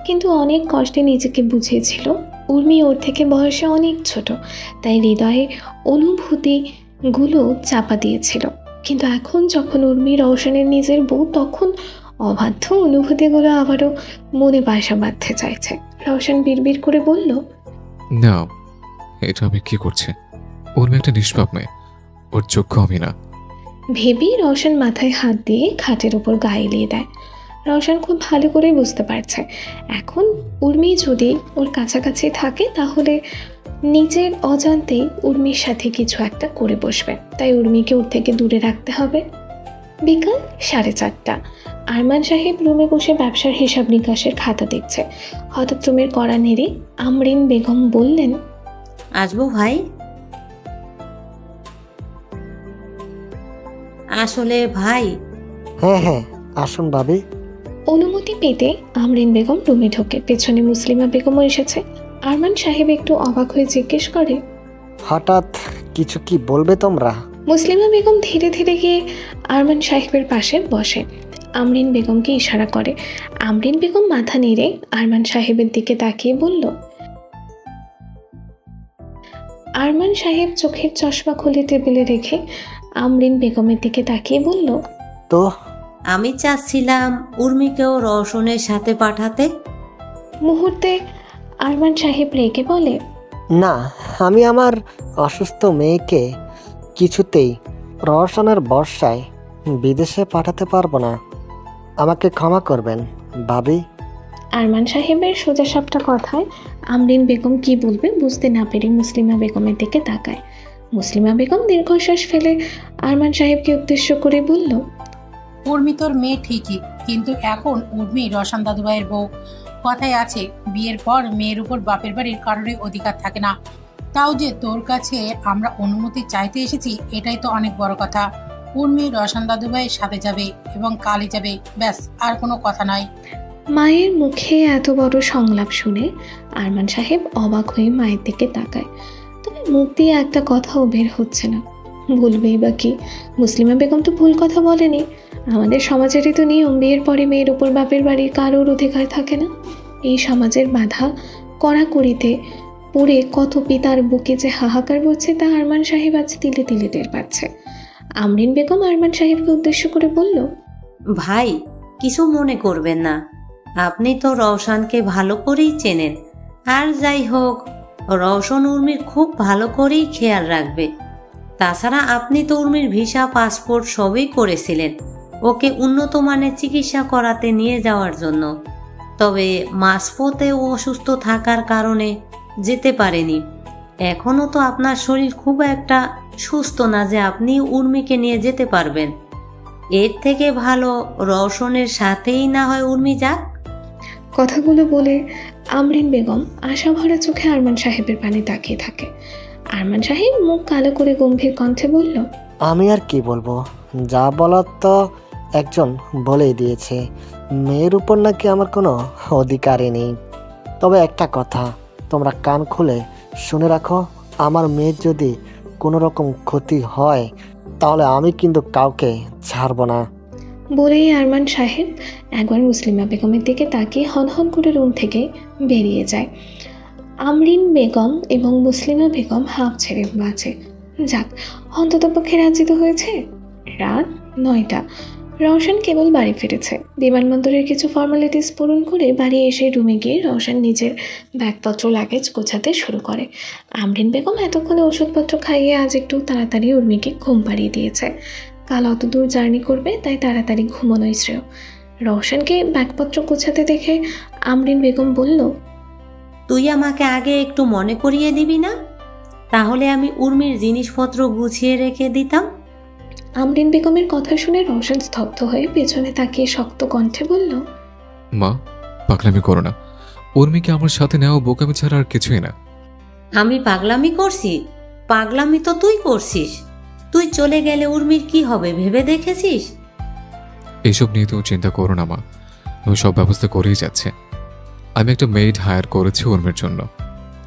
কিন্তু অনেক কষ্টে নিজেকে বুঝিয়েছিল উর্মি ওর থেকে বয়সে অনেক ছোট, তাই হৃদয়ে অনুভূতিগুলো চাপা দিয়েছিল। কিন্তু এখন যখন উর্মি রওশনের নিজের বউ, তখন অবাধ্য অনুভূতিগুলো আবারও মনে বাসা বাঁধতে চাইছে। রওশন বিড়বিড় করে বলল, না, এটা আমি কি করছি? ওর মেয়ে একটা নিষ্পাপ মেয়ে, ওর যোগ্য আমি না। ভেবেই রওশন মাথায় হাত দিয়ে খাটের উপর গায়ে এলিয়ে দেয়। রওশন খুব ভালো করে বুঝতে পারছে, এখন উর্মি যদি ওর কাছাকাছি থাকে তাহলে নিজের অজান্তেই উর্মির সাথে কিছু একটা করে বসবে, তাই উর্মিকে ওর থেকে দূরে রাখতে হবে। বিকাল 4:30। আরমান সাহেব রুমে বসে ব্যবসার হিসাব নিকাশের খাতা দেখছে। হঠাৎ রুমের কড়া নেড়ে আমরিন বেগম বললেন, আসবো ভাই? আসলে ভাই। হ্যাঁ হ্যাঁ, আসুন ভাবি। অনুমতি পেতে আমরিন বেগম রুমে ঢোকে। পেছনে মুসলিমা বেগমও এসেছে। আরমান সাহেব একটু অবাক হয়ে জিজ্ঞেস করে, হঠাৎ কিছু কি বলবে তোমরা? মুসলিমা বেগম ধীরে ধীরে গিয়ে আরমান সাহেবের পাশে বসে। আমরিন বেগমকে ইশারা করে। আমরিন বেগম মাথা নেড়ে আরমান সাহেবের দিকে তাকিয়ে বলল। আরমান সাহেব চোখের চশমা খুলে টেবিলে রেখে আমরিন বেগমের দিকে তাকিয়ে বলল, তো আমি চাচ্ছিলাম উর্মিকেও রওশনের সাথে পাঠাতে। মুহূর্তে আরমান সাহেব রেগে বলে, না, আমি আমার অসুস্থ মেয়েকে কিছুতেই রওশনের বর্ষায় বিদেশে পাঠাতে পারবো না, আমাকে ক্ষমা করবেন ভাবি। আরমান সাহেবের সোজাসাপটা কথায় আমরিন বেগম কি বলবে বুঝতে না পেরে মুসলিমা বেগমের দিকে তাকায়। মুসলিমা বেগম দীর্ঘশ্বাস ফেলে আরমান সাহেবকে উদ্দেশ্য করে বলল, উর্মি তোর মেয়ে ঠিকই, কিন্তু এখন উর্মি রওশন দাদুভাইয়ের বউ। কথায় আছে, বিয়ের পর মেয়ের উপর বাপের বাড়ির কারোরই অধিকার থাকে না। তাও যে তোর কাছে আমরা অনুমতি চাইতে এসেছি, এটাই তো অনেক বড় কথা। উর্মি রওশন দাদুভাইয়ের সাথে যাবে এবং কালই যাবে, ব্যাস, আর কোনো কথা নয়। মায়ের মুখে এত বড় সংলাপ শুনে আরমান সাহেব অবাক হয়ে মায়ের দিকে তাকায়, তবে মুখ দিয়ে একটা কথাও বের হচ্ছে না। বলবেই বা কি? মুসলিমা বেগম তো ভুল কথা বলেনি। আমাদের সমাজেরই তো নিয়ম, বিয়ের পরে মেয়ের উপর বাপের বাড়ির কারোর অধিকার থাকে না। এই সমাজের বাধা কড়াকড়িতে পড়ে কত পিতার বুকে যে হাহাকার বলছে তা আরমান সাহেব আজ তিলে তিলে টের পাচ্ছে। আমরিন বেগম আরমান সাহেবকে উদ্দেশ্য করে বলল, ভাই, কিছু মনে করবেন না, আপনি তো রওশানকে ভালো করেই চেনেন। আর যাই হোক, রওশন উর্মির খুব ভালো করেই খেয়াল রাখবে। তাছাড়া আপনি তো উর্মির ভিসা, পাসপোর্ট সবই করেছিলেন ওকে উন্নত মানের চিকিৎসা করাতে নিয়ে যাওয়ার জন্য। তবে মাঝপথে ও অসুস্থ থাকার কারণে যেতে পারেনি। এখনও তো আপনার শরীর খুব একটা সুস্থ না যে আপনি উর্মিকে নিয়ে যেতে পারবেন। এর থেকে ভালো রওশনের সাথেই না হয় উর্মি যাক। কথাগুলো বলে আমরিন বেগম আশাভরা চোখে আরমান সাহেবের পানে তাকিয়ে থাকে। আরমান সাহেব মুখ কালো করে গম্ভীর কণ্ঠে বলল, আমি আর কি বলবো, যা বলার তো একজন বলেই দিয়েছে। মেয়ের উপর নাকি আমার কোনো অধিকারই নেই। তবে একটা কথা তোমরা কান খুলে শুনে রাখো, আমার মেয়ের যদি কোনো রকম ক্ষতি হয় তাহলে আমি কিন্তু কাউকে ছাড়ব না। বলেই আরমান সাহেব একবার মুসলিমা বেগমের দিকে তাকিয়ে হনহন করে রুম থেকে বেরিয়ে যায়। আমরিন বেগম এবং মুসলিমা বেগম হাঁপ ছেড়ে বাঁচে। যাক, অন্ততপক্ষে রাজি তো হয়েছে। রাত 9টা। রওশন কেবল বাড়ি ফিরেছে। বিমানবন্দরের কিছু ফর্মালিটিস পূরণ করে বাড়ি এসে রুমে গিয়ে রওশন নিজের ব্যাগপত্র লাগেজ গোছাতে শুরু করে। আমরিন বেগম এতক্ষণে ওষুধপত্র খাইয়ে আজ একটু তাড়াতাড়ি উর্মিকে ঘুম পাড়িয়ে দিয়েছে। কাল অত দূর জার্নি করবে, তাই তাড়াতাড়ি ঘুমানোই শ্রেয়। রওশনকে ব্যাগপত্র গোছাতে দেখে আমরিন বেগম বলল, তুই আমাকে আগে একটু মনে করিয়ে দিবি না? তাহলে আমি উর্মির জিনিসপত্র গুছিয়ে রেখে দিতাম। আমরিন বেগমের কথা শুনে রওশন স্তব্ধ হয়ে পেছনে তাকিয়ে শক্ত কণ্ঠে বলল, মা, পাগলামি করো না। উর্মিকে আমার সাথে নেওয়া বোকামি ছাড়া আর কিছুই না। আমি পাগলামি করছি? পাগলামি তো তুই করছিস। তুই চলে গেলে উর্মির কি হবে ভেবে দেখেছিস? এইসব নিয়ে তুমি চিন্তা করো না মা, আমি সব ব্যবস্থা করেই যাচ্ছে। আমি একটা মেইড হায়ার করেছি উর্মির জন্য।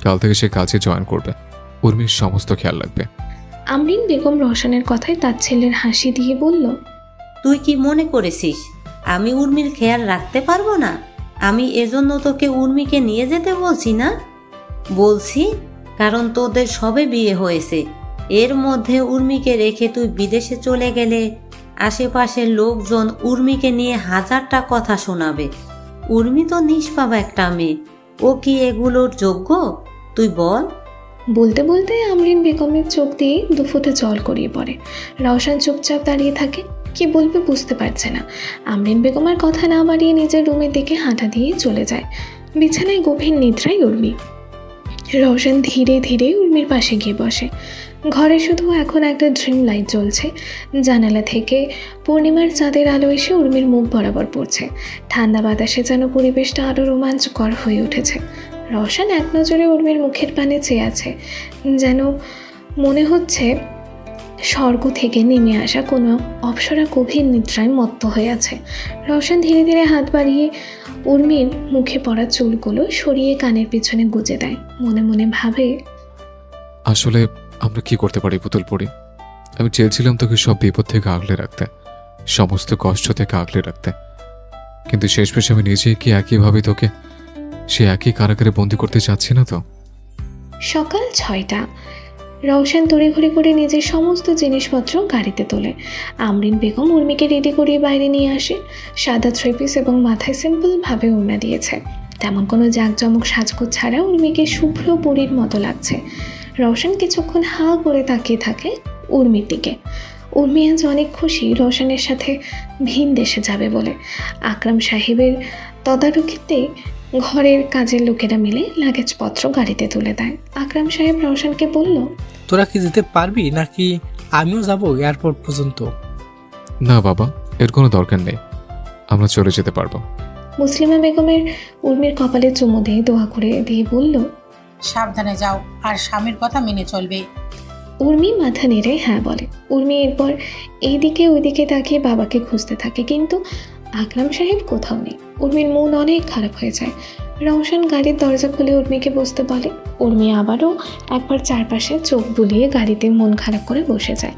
কাল থেকে সে কাজে জয়েন করবে। উর্মির সমস্ত খেয়াল রাখবে। আমরিন বেগম রওশনের কথায় তার ছেলের হাসি দিয়ে বলল, তুই কি মনে করেছিস আমি উর্মির খেয়াল রাখতে পারবো না? আমি এজন্য তোকে উর্মিকে নিয়ে যেতে বলছি না। বলছি কারণ তোদের সবে বিয়ে হয়েছে। এর মধ্যে উর্মিকে রেখে তুই বিদেশে চলে গেলে আশেপাশের লোকজন উর্মিকে নিয়ে হাজারটা কথা শোনাবে। উর্মি তো নিষ্পাপ একটা মেয়ে, ও কি এগুলোর যোগ্য? তুই বল। বলতে বলতে আমরিন বেগমের চোখ দিয়ে দুফোঁটা জল গড়িয়ে পড়ে। রওশন চুপচাপ দাঁড়িয়ে থাকে, কি বলবে বুঝতে পারছে না। আমরিন বেগমের কথা না বাড়িয়ে নিজের রুমের দিকে হাঁটা দিয়ে চলে যায়। বিছানায় গভীর নিদ্রায় উর্মি। রওশন ধীরে ধীরে উর্মির পাশে গিয়ে বসে। ঘরে শুধু এখন একটা ড্রিম লাইট জ্বলছে। জানালা থেকে পূর্ণিমার চাঁদের আলো এসে উর্মির মুখ বরাবর পড়ছে। ঠান্ডা বাতাসে যেন পরিবেশটা আরও রোমাঞ্চকর হয়ে উঠেছে। রওশন এক নজরে উর্মির মুখের পানে চেয়ে আছে, যেন মনে হচ্ছে স্বর্গ থেকে নেমে আসা কোনো অপ্সরা গভীর নিদ্রায় মত্ত হয়ে আছে। রওশন ধীরে ধীরে হাত বাড়িয়ে উর্মির মুখে পড়া চুলগুলো সরিয়ে কানের পিছনে গুজে দেয়। মনে মনে ভাবে, আসলে আমরা কি করতে পারি পুতুল পড়ি? আমি চেয়েছিলাম তোকে সব বিপদ থেকে আগলে রাখতে, সমস্ত কষ্ট থেকে আগলে রাখতে, কিন্তু শেষমেশ আমি নিজেই কি একইভাবে তোকে সে একই কারাগারে বন্দি করতে চাচ্ছি না তো। সকাল 6টা। রওশন তড়িঘড়ি করে নিজের সমস্ত জিনিসপত্র গাড়িতে তোলে। আমরিন বেগম উর্মিকে রেডি করিয়ে বাইরে নিয়ে আসে। সাদা থ্রিপিস এবং মাথায় সিম্পলভাবে ওড়না দিয়েছে। তেমন কোনো জাঁকজমক সাজগোজ ছাড়া উর্মিকে শুভ্র পরীর মতো লাগছে। রওশন কিছুক্ষণ হাঁ করে তাকিয়ে থাকে উর্মির দিকে। উর্মি আজ অনেক খুশি রওশনের সাথে ভিন দেশে যাবে বলে। আকরাম সাহেবের তদারকিতে ঘরের কাজের লোকেরা মিলে লাগেজপত্র গাড়িতে তুলে দেয়। আকরাম সাহেব রওশনকে বলল, তোরা কি যেতে পারবি নাকি আমিও যাব এয়ারপোর্ট পর্যন্ত? না বাবা, এর কোনো দরকার নেই, আমরা চলে যেতে পারবো। মুসলিমা বেগমের উর্মির কপালে চুমু দিয়ে দোয়া করে দিয়ে বলল, সাবধানে যাও আর স্বামীর কথা মেনে চলবে। উর্মি মাথা নেড়ে হ্যাঁ বলে। উর্মি এরপর এইদিকে ওইদিকে তাকিয়ে বাবাকে খুঁজতে থাকে, কিন্তু আকরাম সাহেব কোথাও নেই। উর্মির মন অনেক খারাপ হয়ে যায়। রওশন গাড়ির দরজা খুলে উর্মিকে বসতে বলে। উর্মি আবারও একবার চারপাশে চোখ বুলিয়ে গাড়িতে মন খারাপ করে বসে যায়।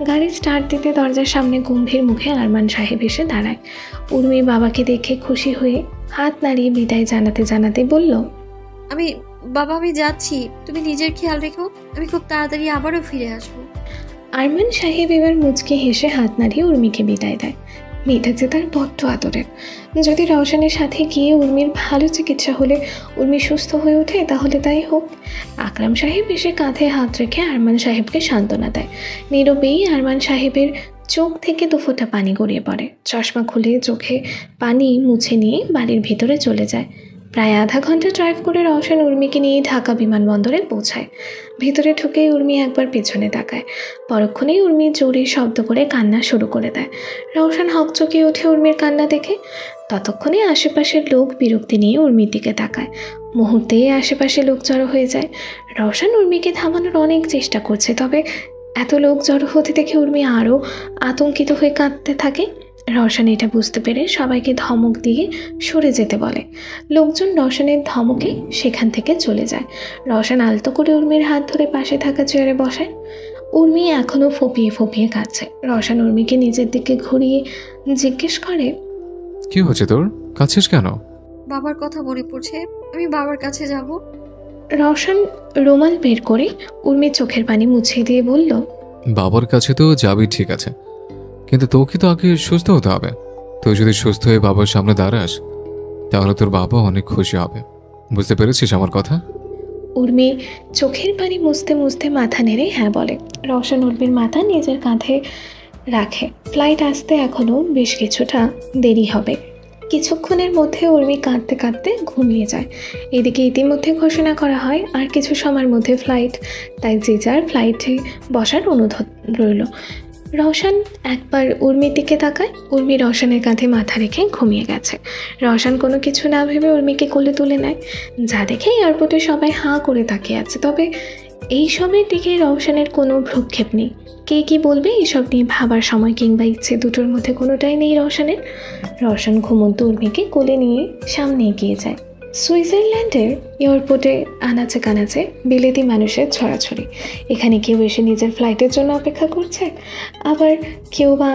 গাড়ি স্টার্ট দিতে দরজার সামনে গম্ভীর মুখে আরমান সাহেব এসে দাঁড়ায়। উর্মি বাবাকে দেখে খুশি হয়ে হাত নাড়িয়ে বিদায় জানাতে জানাতে বলল, বাবা আমি যাচ্ছি, তুমি নিজের খেয়াল রেখো, আমি খুব তাড়াতাড়ি আবারও ফিরে আসবো। আরমান সাহেব এবার মুচকে হেসে হাত নাড়িয়ে উর্মিকে বিদায় দেয়। মেয়েটা যে তার বড্ড আদরের। যদি রওশনের সাথে গিয়ে উর্মির ভালো চিকিৎসা হলে উর্মি সুস্থ হয়ে ওঠে তাহলে তাই হোক। আকরাম সাহেব এসে কাঁধে হাত রেখে আরমান সাহেবকে সান্ত্বনা দেয়। নীরবেই আরমান সাহেবের চোখ থেকে দুফোঁটা পানি গড়িয়ে পড়ে। চশমা খুলে চোখে পানি মুছে নিয়ে বাড়ির ভিতরে চলে যায়। প্রায় আধা ঘন্টা ড্রাইভ করে রওশন উর্মিকে নিয়ে ঢাকা বিমানবন্দরে পৌঁছায়। ভিতরে ঢুকেই উর্মি একবার পেছনে তাকায়। পরক্ষণেই উর্মি জোরে শব্দ করে কান্না শুরু করে দেয়। রওশন হকচকিয়ে ওঠে উর্মির কান্না দেখে। ততক্ষণে আশেপাশের লোক বিরক্তি নিয়ে উর্মির দিকে তাকায়। মুহূর্তেই আশেপাশে লোক জড়ো হয়ে যায়। রওশন উর্মিকে থামানোর অনেক চেষ্টা করছে, তবে এত লোক জড়ো হতে দেখে উর্মি আরও আতঙ্কিত হয়ে কাঁদতে থাকে। রওশন এটা বুঝতে পেরে সবাইকে ধমক দিয়ে সরে যেতে বলে। লোকজন রওশনের ধমকে সেখান থেকে চলে যায়। রওশন আলতো করে উর্মির হাত ধরে পাশে থাকা চেয়ারে বসায়। উর্মি এখনও ফোপিয়ে ফোপিয়ে কাঁদছে। রওশন উর্মিকে নিজের দিকে ঘুরিয়ে জিজ্ঞেস করে, কি হচ্ছে তোর? কাঁদছিস কেন? বাবার কথা মনে পড়ছে, আমি বাবার কাছে যাব। রওশন রুমাল বের করে উর্মির চোখের পানি মুছিয়ে দিয়ে বলল, বাবার কাছে তো যাবি ঠিক আছে, কিন্তু তোকে তো আগে সুস্থ হতে হবে। তুই যদি সুস্থ হয়ে বাবার সামনে দাঁড়াস তাহলে তোর বাবা অনেক খুশি হবে। বুঝতে পেরেছিস আমার কথা? উর্মি চোখের পানি মুছতে মুছতে মাথা নেড়ে হ্যাঁ বলে। রওশন উর্মির মাথা নিজের কাঁধে রাখে। ফ্লাইট আসতে এখনও বেশ কিছুটা দেরি হবে। কিছুক্ষণের মধ্যে উর্মি কাঁদতে কাঁদতে ঘুমিয়ে যায়। এদিকে ইতিমধ্যে ঘোষণা করা হয় আর কিছু সময়ের মধ্যে ফ্লাইট, তাই যে যার ফ্লাইটে বসার অনুরোধ রইল। রওশন একবার উর্মির দিকে তাকায়। উর্মি রওশনের কাঁধে মাথা রেখে ঘুমিয়ে গেছে। রওশন কোনো কিছু না ভেবে উর্মিকে কোলে তুলে নেয়। যা দেখে এয়ারপোর্টে সবাই হাঁ করে তাকিয়ে আছে, তবে এই সবের দিকে রওশনের কোনো ভ্রুক্ষেপ নেই। কে কি বলবে এসব নিয়ে ভাবার সময় কিংবা ইচ্ছে দুটোর মধ্যে কোনোটাই নেই রওশনের। রওশন ঘুমন্ত উর্মিকে কোলে নিয়ে সামনে এগিয়ে যায়। সুইজারল্যান্ডের এয়ারপোর্টে আনাচে কানাচে বিলেতি মানুষের ছড়াছড়ি। এখানে কেউ এসে নিজের ফ্লাইটের জন্য অপেক্ষা করছে, আবার কেউ বা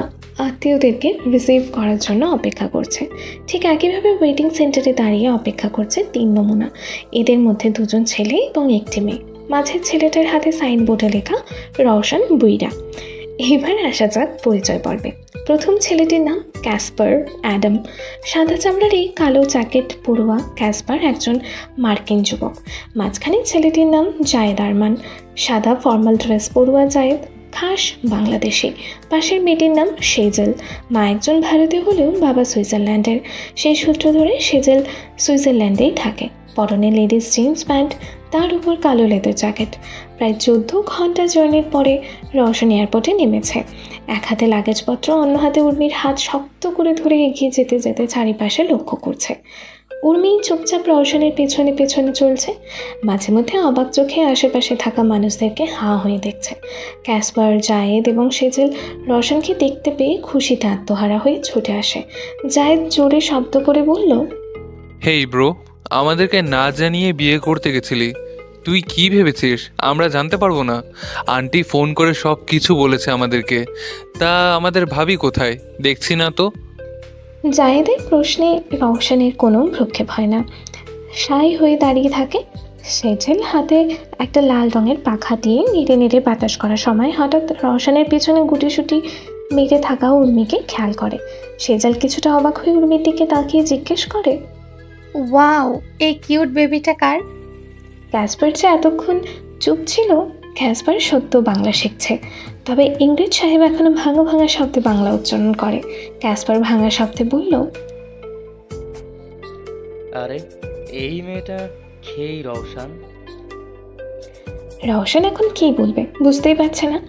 আত্মীয়দেরকে রিসিভ করার জন্য অপেক্ষা করছে। ঠিক একইভাবে ওয়েটিং সেন্টারে দাঁড়িয়ে অপেক্ষা করছে 3 নমুনা। এদের মধ্যে 2জন ছেলে এবং 1টি মেয়ে। মাঝের ছেলেটার হাতে সাইনবোর্ডে লেখা রওশন বুইরা। এবার আসা যাক পরিচয় পর্বে। প্রথম ছেলেটির নাম ক্যাসপার অ্যাডাম। সাদা চামড়ার এই কালো জ্যাকেট পড়ুয়া ক্যাসপার একজন মার্কিন যুবক। মাঝখানে ছেলেটির নাম জায়েদ আরমান। সাদা ফর্মাল ড্রেস পড়ুয়া জায়েদ খাস বাংলাদেশি। পাশের মেয়েটির নাম সেজেল। মা একজন ভারতীয় হলেও বাবা সুইজারল্যান্ডের। সেই সূত্র ধরে সেজেল সুইজারল্যান্ডেই থাকে। পরনে লেডিস জিন্স প্যান্ট, তার উপর কালো লেদার জ্যাকেট। প্রায় 14 ঘন্টা জার্নির পরে রওশন এয়ারপোর্টে নেমেছে। এক হাতে লাগেজপত্র, অন্য হাতে উর্মির হাত শক্ত করে ধরে এগিয়ে যেতে যেতে চারিপাশে লক্ষ্য করছে। উর্মি চুপচাপ রওশনের পেছনে পেছনে চলছে। মাঝে মধ্যে অবাক চোখে আশেপাশে থাকা মানুষদেরকে হাঁ হয়ে দেখছে। ক্যাসপার, জায়েদ এবং সেজেল রওশনকে দেখতে পেয়ে খুশিতে আত্মহারা হয়ে ছুটে আসে। জায়েদ জোরে শব্দ করে বলল, হেই ব্রো, আমাদেরকে না জানিয়ে বিয়ে করতে গেছিলি? তুই কি ভেবেছিস আমরা জানতে পারবো না? আন্টি ফোন করে সব কিছু বলেছে আমাদেরকে। তা আমাদের ভাবি কোথায়? দেখছি না তো। জায়েদের প্রশ্নে রওশনের কোনো ভ্রুক্ষেপ হয় না, সাই হয়ে দাঁড়িয়ে থাকে। সেজেল হাতে একটা লাল রঙের পাখা দিয়ে নেড়ে নেড়ে বাতাস করার সময় হঠাৎ রওশনের পিছনে গুটিসুটি মেরে থাকা উর্মিকে খেয়াল করে। সেজেল কিছুটা অবাক হয়ে উর্মির দিকে তাকিয়ে জিজ্ঞেস করে, ওয়াও, এই কিউট বেবিটা কার? ক্যাসপার যে এতক্ষণ চুপ ছিল, ক্যাসপার সত্য বাংলা শিখছে, তবে ইংরেজ সাহেব এখনো ভাঙা ভাঙা শব্দে বাংলা উচ্চারণ করে। ক্যাসপার ভাঙা শব্দে বলল, আরে এই মেয়েটা খেই রওশন। রওশন এখন কী বলবে বুঝতেই পারছে না।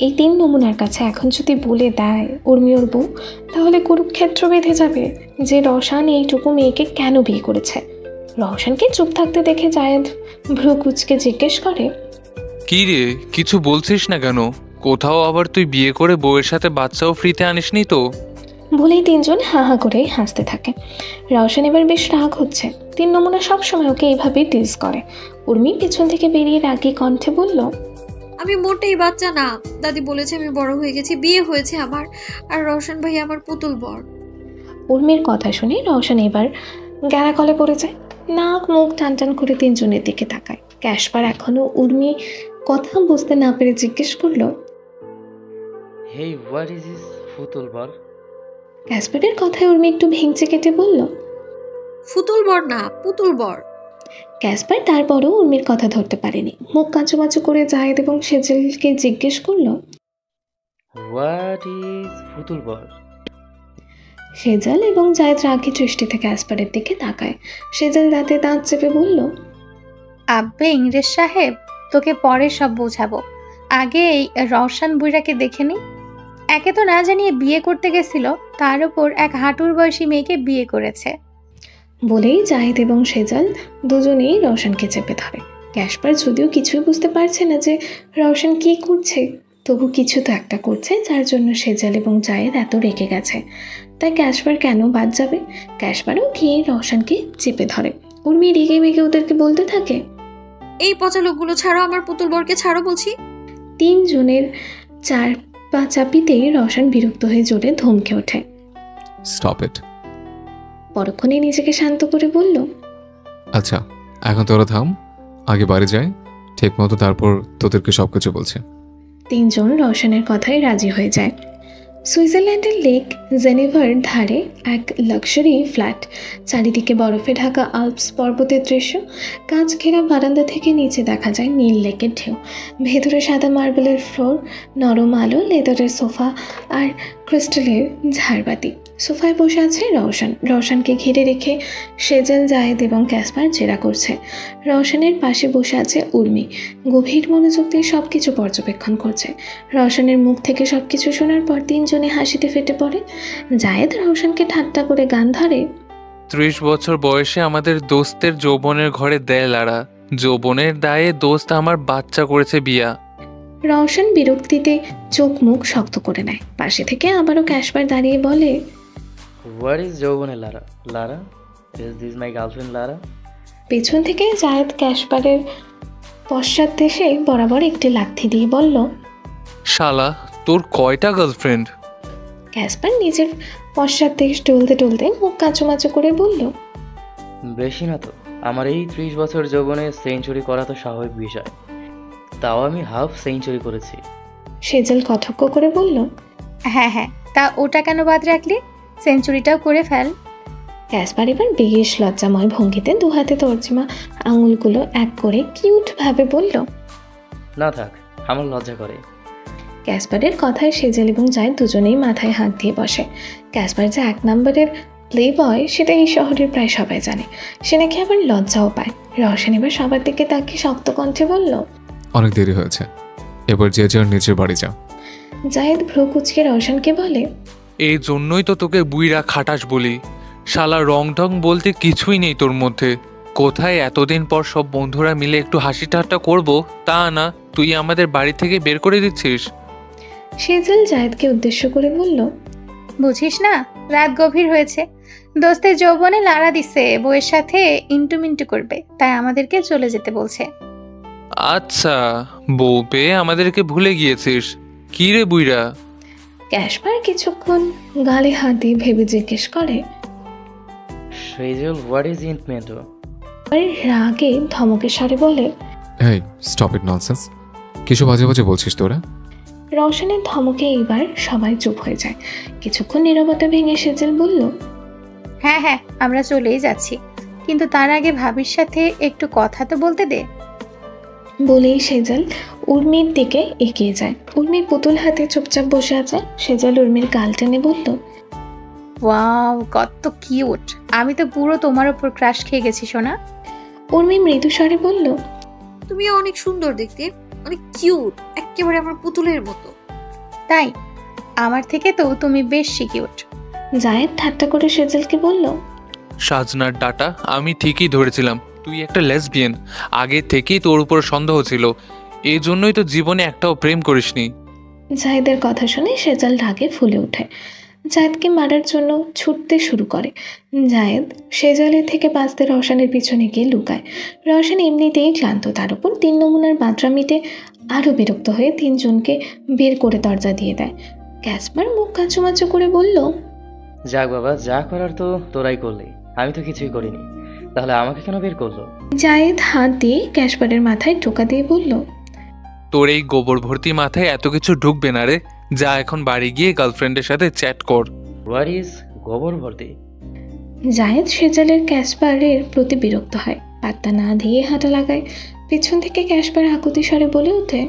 এই 3 নমুনার কাছে এখন যদি বলে দেয় উর্মি ওর বউ, তাহলে কুরুক্ষেত্র বেঁধে যাবে যে রওশন এইটুকু মেয়েকে কেন বিয়ে করেছে। রওশনকে চুপ থাকতে দেখে জায়েদ ভ্রু কুচকে জিজ্ঞেস করে, কি রে, কিছু বলছিস না কেন? কোথাও আবার তুই বিয়ে করে বউয়ের সাথে বাচ্চাও ফ্রিতে আনিসনি তো? বলেই তিনজন হা হা করে হাসতে থাকে। রওশন এবার বেশ রাগ হচ্ছে। 3 নমুনা সবসময় ওকে এইভাবেই টিজ করে। উর্মি পেছন থেকে বেরিয়ে রাগী কণ্ঠে বলল, আমি মোটেই বাচ্চা না। দাদি বলেছে আমি বড় হয়ে গেছি, বিয়ে হয়েছে আমার, আর রওশন ভাই আমার পুতুল বর। উর্মির কথা শুনে রওশন এবার গ্যারা কলে পড়ে যায়। নাক মুখ টান টান করে তিনজনের দিকে তাকায়। ক্যাশপার এখনো উর্মি কথা বুঝতে না পেরে জিজ্ঞেস করলো, হেই হোয়াট ইজ দিস ফুতুল বর? ক্যাশপারের কথায় উর্মি একটু ভেঙচে কেটে বলল, ফুতুল বর না, পুতুল বর। ক্যাসপার তারপরও উর্মির কথা ধরতে পারেনি। মুখ কাঁচুমাচু করে জায়েদ এবং সেজেলকে জিজ্ঞেস করলো, হোয়াট ইজ ফুতুল বর? সেজেল এবং জায়েদ রাগী দৃষ্টিতে ক্যাসপারের দিকে তাকায়। সেজেল দাঁতে দাঁত চেপে বলল, আব্বে ইংরেজ সাহেব, তোকে পরে সব বোঝাবো, আগে এই রওশন বুইরাকে দেখে নি। একে তো না জানিয়ে বিয়ে করতে গেছিল, তার উপর এক হাঁটুর বয়সী মেয়েকে বিয়ে করেছে। বলেই জাহিদ এবং সেজাল দুজনেই রওশনকে চেপে ধরে। ক্যাসপার যদিও কিছুই বুঝতে পারছে না যে রওশন কি করছে, তবু কিছু তো একটা করছে যার জন্য সেজাল এবং জায়েদ এত রেগে গেছে। তাই ক্যাসপার কেন বাদ যাবে? ক্যাসপারও গিয়ে রওশনকে চেপে ধরে। উর্মি রেগে মেগে ওদেরকে বলতে থাকে, এই পচা লোকগুলো ছাড়ো, আমার পুতুল বরকে ছাড়ো বলছি। 3 জনের চার পা চাপিতেই রওশন বিরক্ত হয়ে জোরে ধমকে ওঠে। Stop it. পরক্ষণে নিজেকে শান্ত করে বলল, আচ্ছা এখন তোরা থাম, আগে বাড়ি যাই, ঠিক মতো তারপর তোদেরকে সবকিছু বলছে। 3 জন রওশনের কথায় রাজি হয়ে যায়। সুইজারল্যান্ডের লেক জেনেভার ধারে এক লাক্সারি ফ্ল্যাট। চারিদিকে বরফে ঢাকা আল্পস পর্বতের দৃশ্য। কাঁচ ঘেরা বারান্দা থেকে নিচে দেখা যায় নীল লেকের ঢেউ। ভেতরে সাদা মার্বেলের ফ্লোর, নরম আলো, লেদারের সোফা আর ক্রিস্টালের ঝাড়বাতি। সোফায় বসে আছে রওশন। রওশনকে ঘিরে রেখে সেজেল, জায়েদ এবং ক্যাসপার জেরা করছে। রওশনের পাশে বসে আছে উর্মি। গভীর মনোযোগ দিয়ে সব কিছু পর্যবেক্ষণ করছে। রওশনের মুখ থেকে সব কিছু শোনার পর 3 জনে হাসিতে ফেটে পড়ে। জায়েদ রওশনকে ঠাট্টা করে গান ধরে, 30 বছর বয়সে আমাদের দোস্তের যৌবনের ঘরে দেয় লাড়া, যৌবনের দায়ে দোস্ত আমার বাচ্চা করেছে বিয়া। রওশন বিরক্তিতে চোখ মুখ শক্ত করে নেয়। পাশে থেকে আবারও ক্যাসপার দাঁড়িয়ে বলে, হোয়াট ইজ যৌবনে লারা? লারা ইজ দিস মাই গার্লফ্রেন্ড লারা? পেছন থেকে জায়েদ ক্যাসপারের পশ্চাৎ দেশে বরাবর একটি লাথি দিয়ে বলল, শালা তোর কয়টা গার্লফ্রেন্ড? ক্যাসপার নিজের পশ্চাৎ দেশ টলতে টলতে মুখ কাঁচুমাচু করে বলল, বেশি না তো, আমার এই 30 বছর যৌবনে সেঞ্চুরি করা তো স্বাভাবিক বিষয়, তাও আমি হাফ সেঞ্চুরি করেছি। সেজেল কটক্ষ করে বলল, হ্যাঁ হ্যাঁ, তা ওটা কেন বাদ রাখলি? সেঞ্চুরিটাও করে ফেল। ক্যাসপার এবার বেশ লজ্জাময় ভঙ্গিতে 2 হাতে তর্জমা আঙুলগুলো এক করে কিউট ভাবে বলল, না থাক, আমার লজ্জা করে। ক্যাসপারের কথায় সেজেল এবং জায়েদ দুজনেই মাথায় হাত দিয়ে বসে। ক্যাসপার যে 1 নম্বরের প্লে বয় সেটা এই শহরের প্রায় সবাই জানে। সে নাকি আবার লজ্জাও পায়। রওশন এবার সবার দিকে তাকিয়ে শক্ত কণ্ঠে বলল, অনেক দেরি হয়েছে, এবার যে যার নিজের বাড়ি যা। জায়েদ ভ্রু কুচকে রওশনকে বলে, এই জন্যই তো তোকে বুইরা খাটাস বলি। শালা রং ঢং বলতে কিছুই নেই তোর মধ্যে। কোথায় এতদিন পর সব বন্ধুরা মিলে একটু হাসি ঠাট্টা করবো, তা না, তুই আমাদের বাড়ি থেকে বের করে দিচ্ছিস। সেজেল জায়েদকে উদ্দেশ্য করে বলল, বুঝিস না, রাত গভীর হয়েছে, দোস্তের যৌবনে লাড়া দিছে, বউয়ের সাথে ইন্টু মিন্টু করবে, তাই আমাদেরকে চলে যেতে বলছে। আচ্ছা, বউ পেয়ে আমাদেরকে ভুলে গিয়েছিস? কি রে বুইরা? ক্যাসপার কিছুক্ষণ গালে হাত দিয়ে ভেবে জিজ্ঞেস করে, Sejjil what is it mentor? রাগে ধমকে স্বরে বলে, হেই স্টপ ইট ননসেন্স, কিছু বাজে বাজে বলছিস তোরা? রওশনের ধমকে এইবার সবাই চুপ হয়ে যায়। কিছুক্ষণ নীরবতা ভেঙে সেজেল বলল, হ্যাঁ হ্যাঁ, আমরা চলেই যাচ্ছি, কিন্তু তার আগে ভাবির সাথে একটু কথা তো বলতে দে। বলেই সেজেল উর্মির দিকে এগিয়ে যায়। উর্মি পুতুল হাতে চুপচাপ বসে আছে। সেজেল উর্মির গাল টেনে বলল, ওয়াও, কত কিউট, আমি তো পুরো তোমার উপর ক্রাশ খেয়ে গেছি সোনা। উর্মি মৃদু স্বরে বলল, তুমি অনেক সুন্দর দেখতে, অনেক কিউট, একেবারে আমার পুতুলের মতো। তাই? আমার থেকে তো তুমি বেশি কিউট। জায়েদ ঠাট্টা করে সেজেলকে বলল, সাজনার ডাটা, আমি ঠিকই ধরেছিলাম, তুই একটা লেসবিয়ান। আগে থেকেই তোর উপর সন্দেহ ছিল, এই জন্যই তো জীবনে একটাও প্রেম করিসনি। জায়েদের কথা শুনে সেজেল রাগে ফুলে ওঠে। জায়েদকে মারার জন্য ছুটতে শুরু করে। জায়েদ সেজালের থেকে বাঁচতে রওশনের পিছনে গিয়ে লুকায়। রওশন এমনিতেই ক্লান্ত, তার উপর 3 নমুনার বাদরামিতে আরও বিরক্ত হয়ে 3 জনকে বের করে দরজা দিয়ে দেয়। ক্যাসপার মুখ কাঁচুমাচু করে বলল, যাক বাবা, যা করার তো তোরাই করলি, আমি তো কিছুই করিনি, তাহলে আমাকে কেন বের করলো? জায়েদ হাত দিয়ে ক্যাসপারের মাথায় টোকা দিয়ে বলল, তোর এই গোবর ভর্তি মাথায় এত কিছু ঢুকবে না রে, যা এখন বাড়ি গিয়ে গার্লফ্রেন্ডের সাথে চ্যাট কর। হোয়াট ইজ গোবর ভর্তি? জায়েদ সেজালের ক্যাসপারের প্রতি বিরক্ত হয়, পাত্তা না দিয়ে হাঁটা লাগায়। পেছন থেকে ক্যাসপার আকুতি স্বরে বলে ওঠে,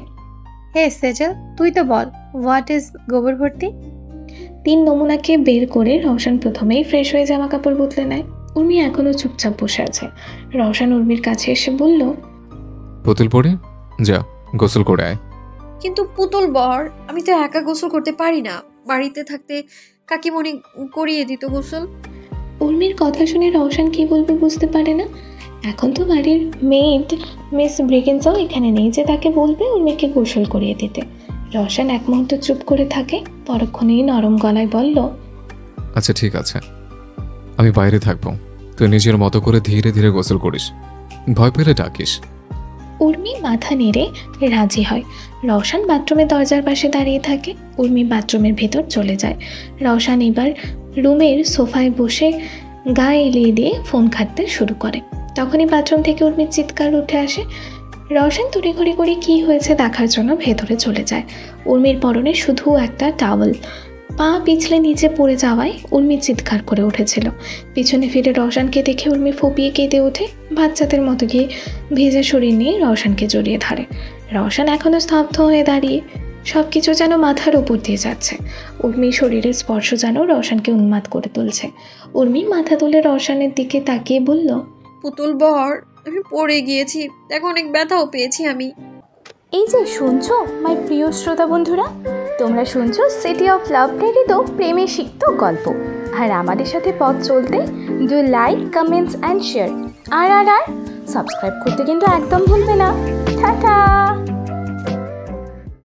হে সেজল, তুই তো বল, হোয়াট ইজ গোবর ভর্তি? 3 নমুনাকে বের করে রওশন প্রথমেই ফ্রেশ হয়ে জামা কাপড় বদলে নেয়। উর্মি এখনও চুপচাপ বসে আছে। রওশন উর্মির কাছে এসে বলল, পুতুল পড়ে যা গোসল করে আয়। কিন্তু পুতুল বর, আমি তো একা গোসল করতে পারি না, বাড়িতে থাকতে কাকিমণি করিয়ে দিত গোসল। উর্মির কথা শুনে রওশন কি বলবে বুঝতে পারে না। এখন তো বাড়ির মেড মিস ব্রিগেন্সও এখানে নেই যে তাকে বলবে উর্মিকে গোসল করিয়ে দিতে। রওশন এক মুহূর্ত চুপ করে থাকে, পরক্ষণেই নরম গলায় বলল, আচ্ছা ঠিক আছে, আমি বাইরে থাকবো, তুই নিজের মতো করে ধীরে ধীরে গোসল করিস, ভয় পেলে ডাকিস। উর্মি মাথা নেড়ে রাজি হয়। রওশন বাথরুমের দরজার পাশে দাঁড়িয়ে থাকে। উর্মি বাথরুমের ভেতর চলে যায়। রওশন এবার রুমের সোফায় বসে গায়ে এলিয়ে দিয়ে ফোন ঘাঁটতে শুরু করে। তখনই বাথরুম থেকে উর্মির চিৎকার উঠে আসে। রওশন তড়িঘড়ি করে কী হয়েছে দেখার জন্য ভেতরে চলে যায়। উর্মির পরনে শুধু একটা টাওয়েল, পা পিছলে নিচে পড়ে যাওয়ায় উর্মি চিৎকার করে উঠেছিল। পিছনে ফিরে রওশনকে দেখে উর্মি ফুপিয়ে কেঁদে ওঠে। বাচ্চাদের মতো গিয়ে ভেজা শরীর নিয়ে রওশনকে জড়িয়ে ধরে। রওশন এখনও স্তব্ধ হয়ে দাঁড়িয়ে, সব কিছু যেন মাথার ওপর দিয়ে যাচ্ছে। উর্মির শরীরের স্পর্শ যেন রওশনকে উন্মাদ করে তুলছে। উর্মি মাথা তুলে রওশনের দিকে তাকিয়ে বলল, পুতুল বর, আমি পড়ে গিয়েছি, দেখো অনেক ব্যথাও পেয়েছি আমি। এই যে শুনছো মাই প্রিয় শ্রোতা বন্ধুরা, তোমরা শুনছো সিটি অফ লাভ প্রেরিত প্রেমে সিক্ত গল্প। আর আমাদের সাথে পথ চলতে do like, comments and share. আর সাবস্ক্রাইব করতে কিন্তু একদম ভুলবে না।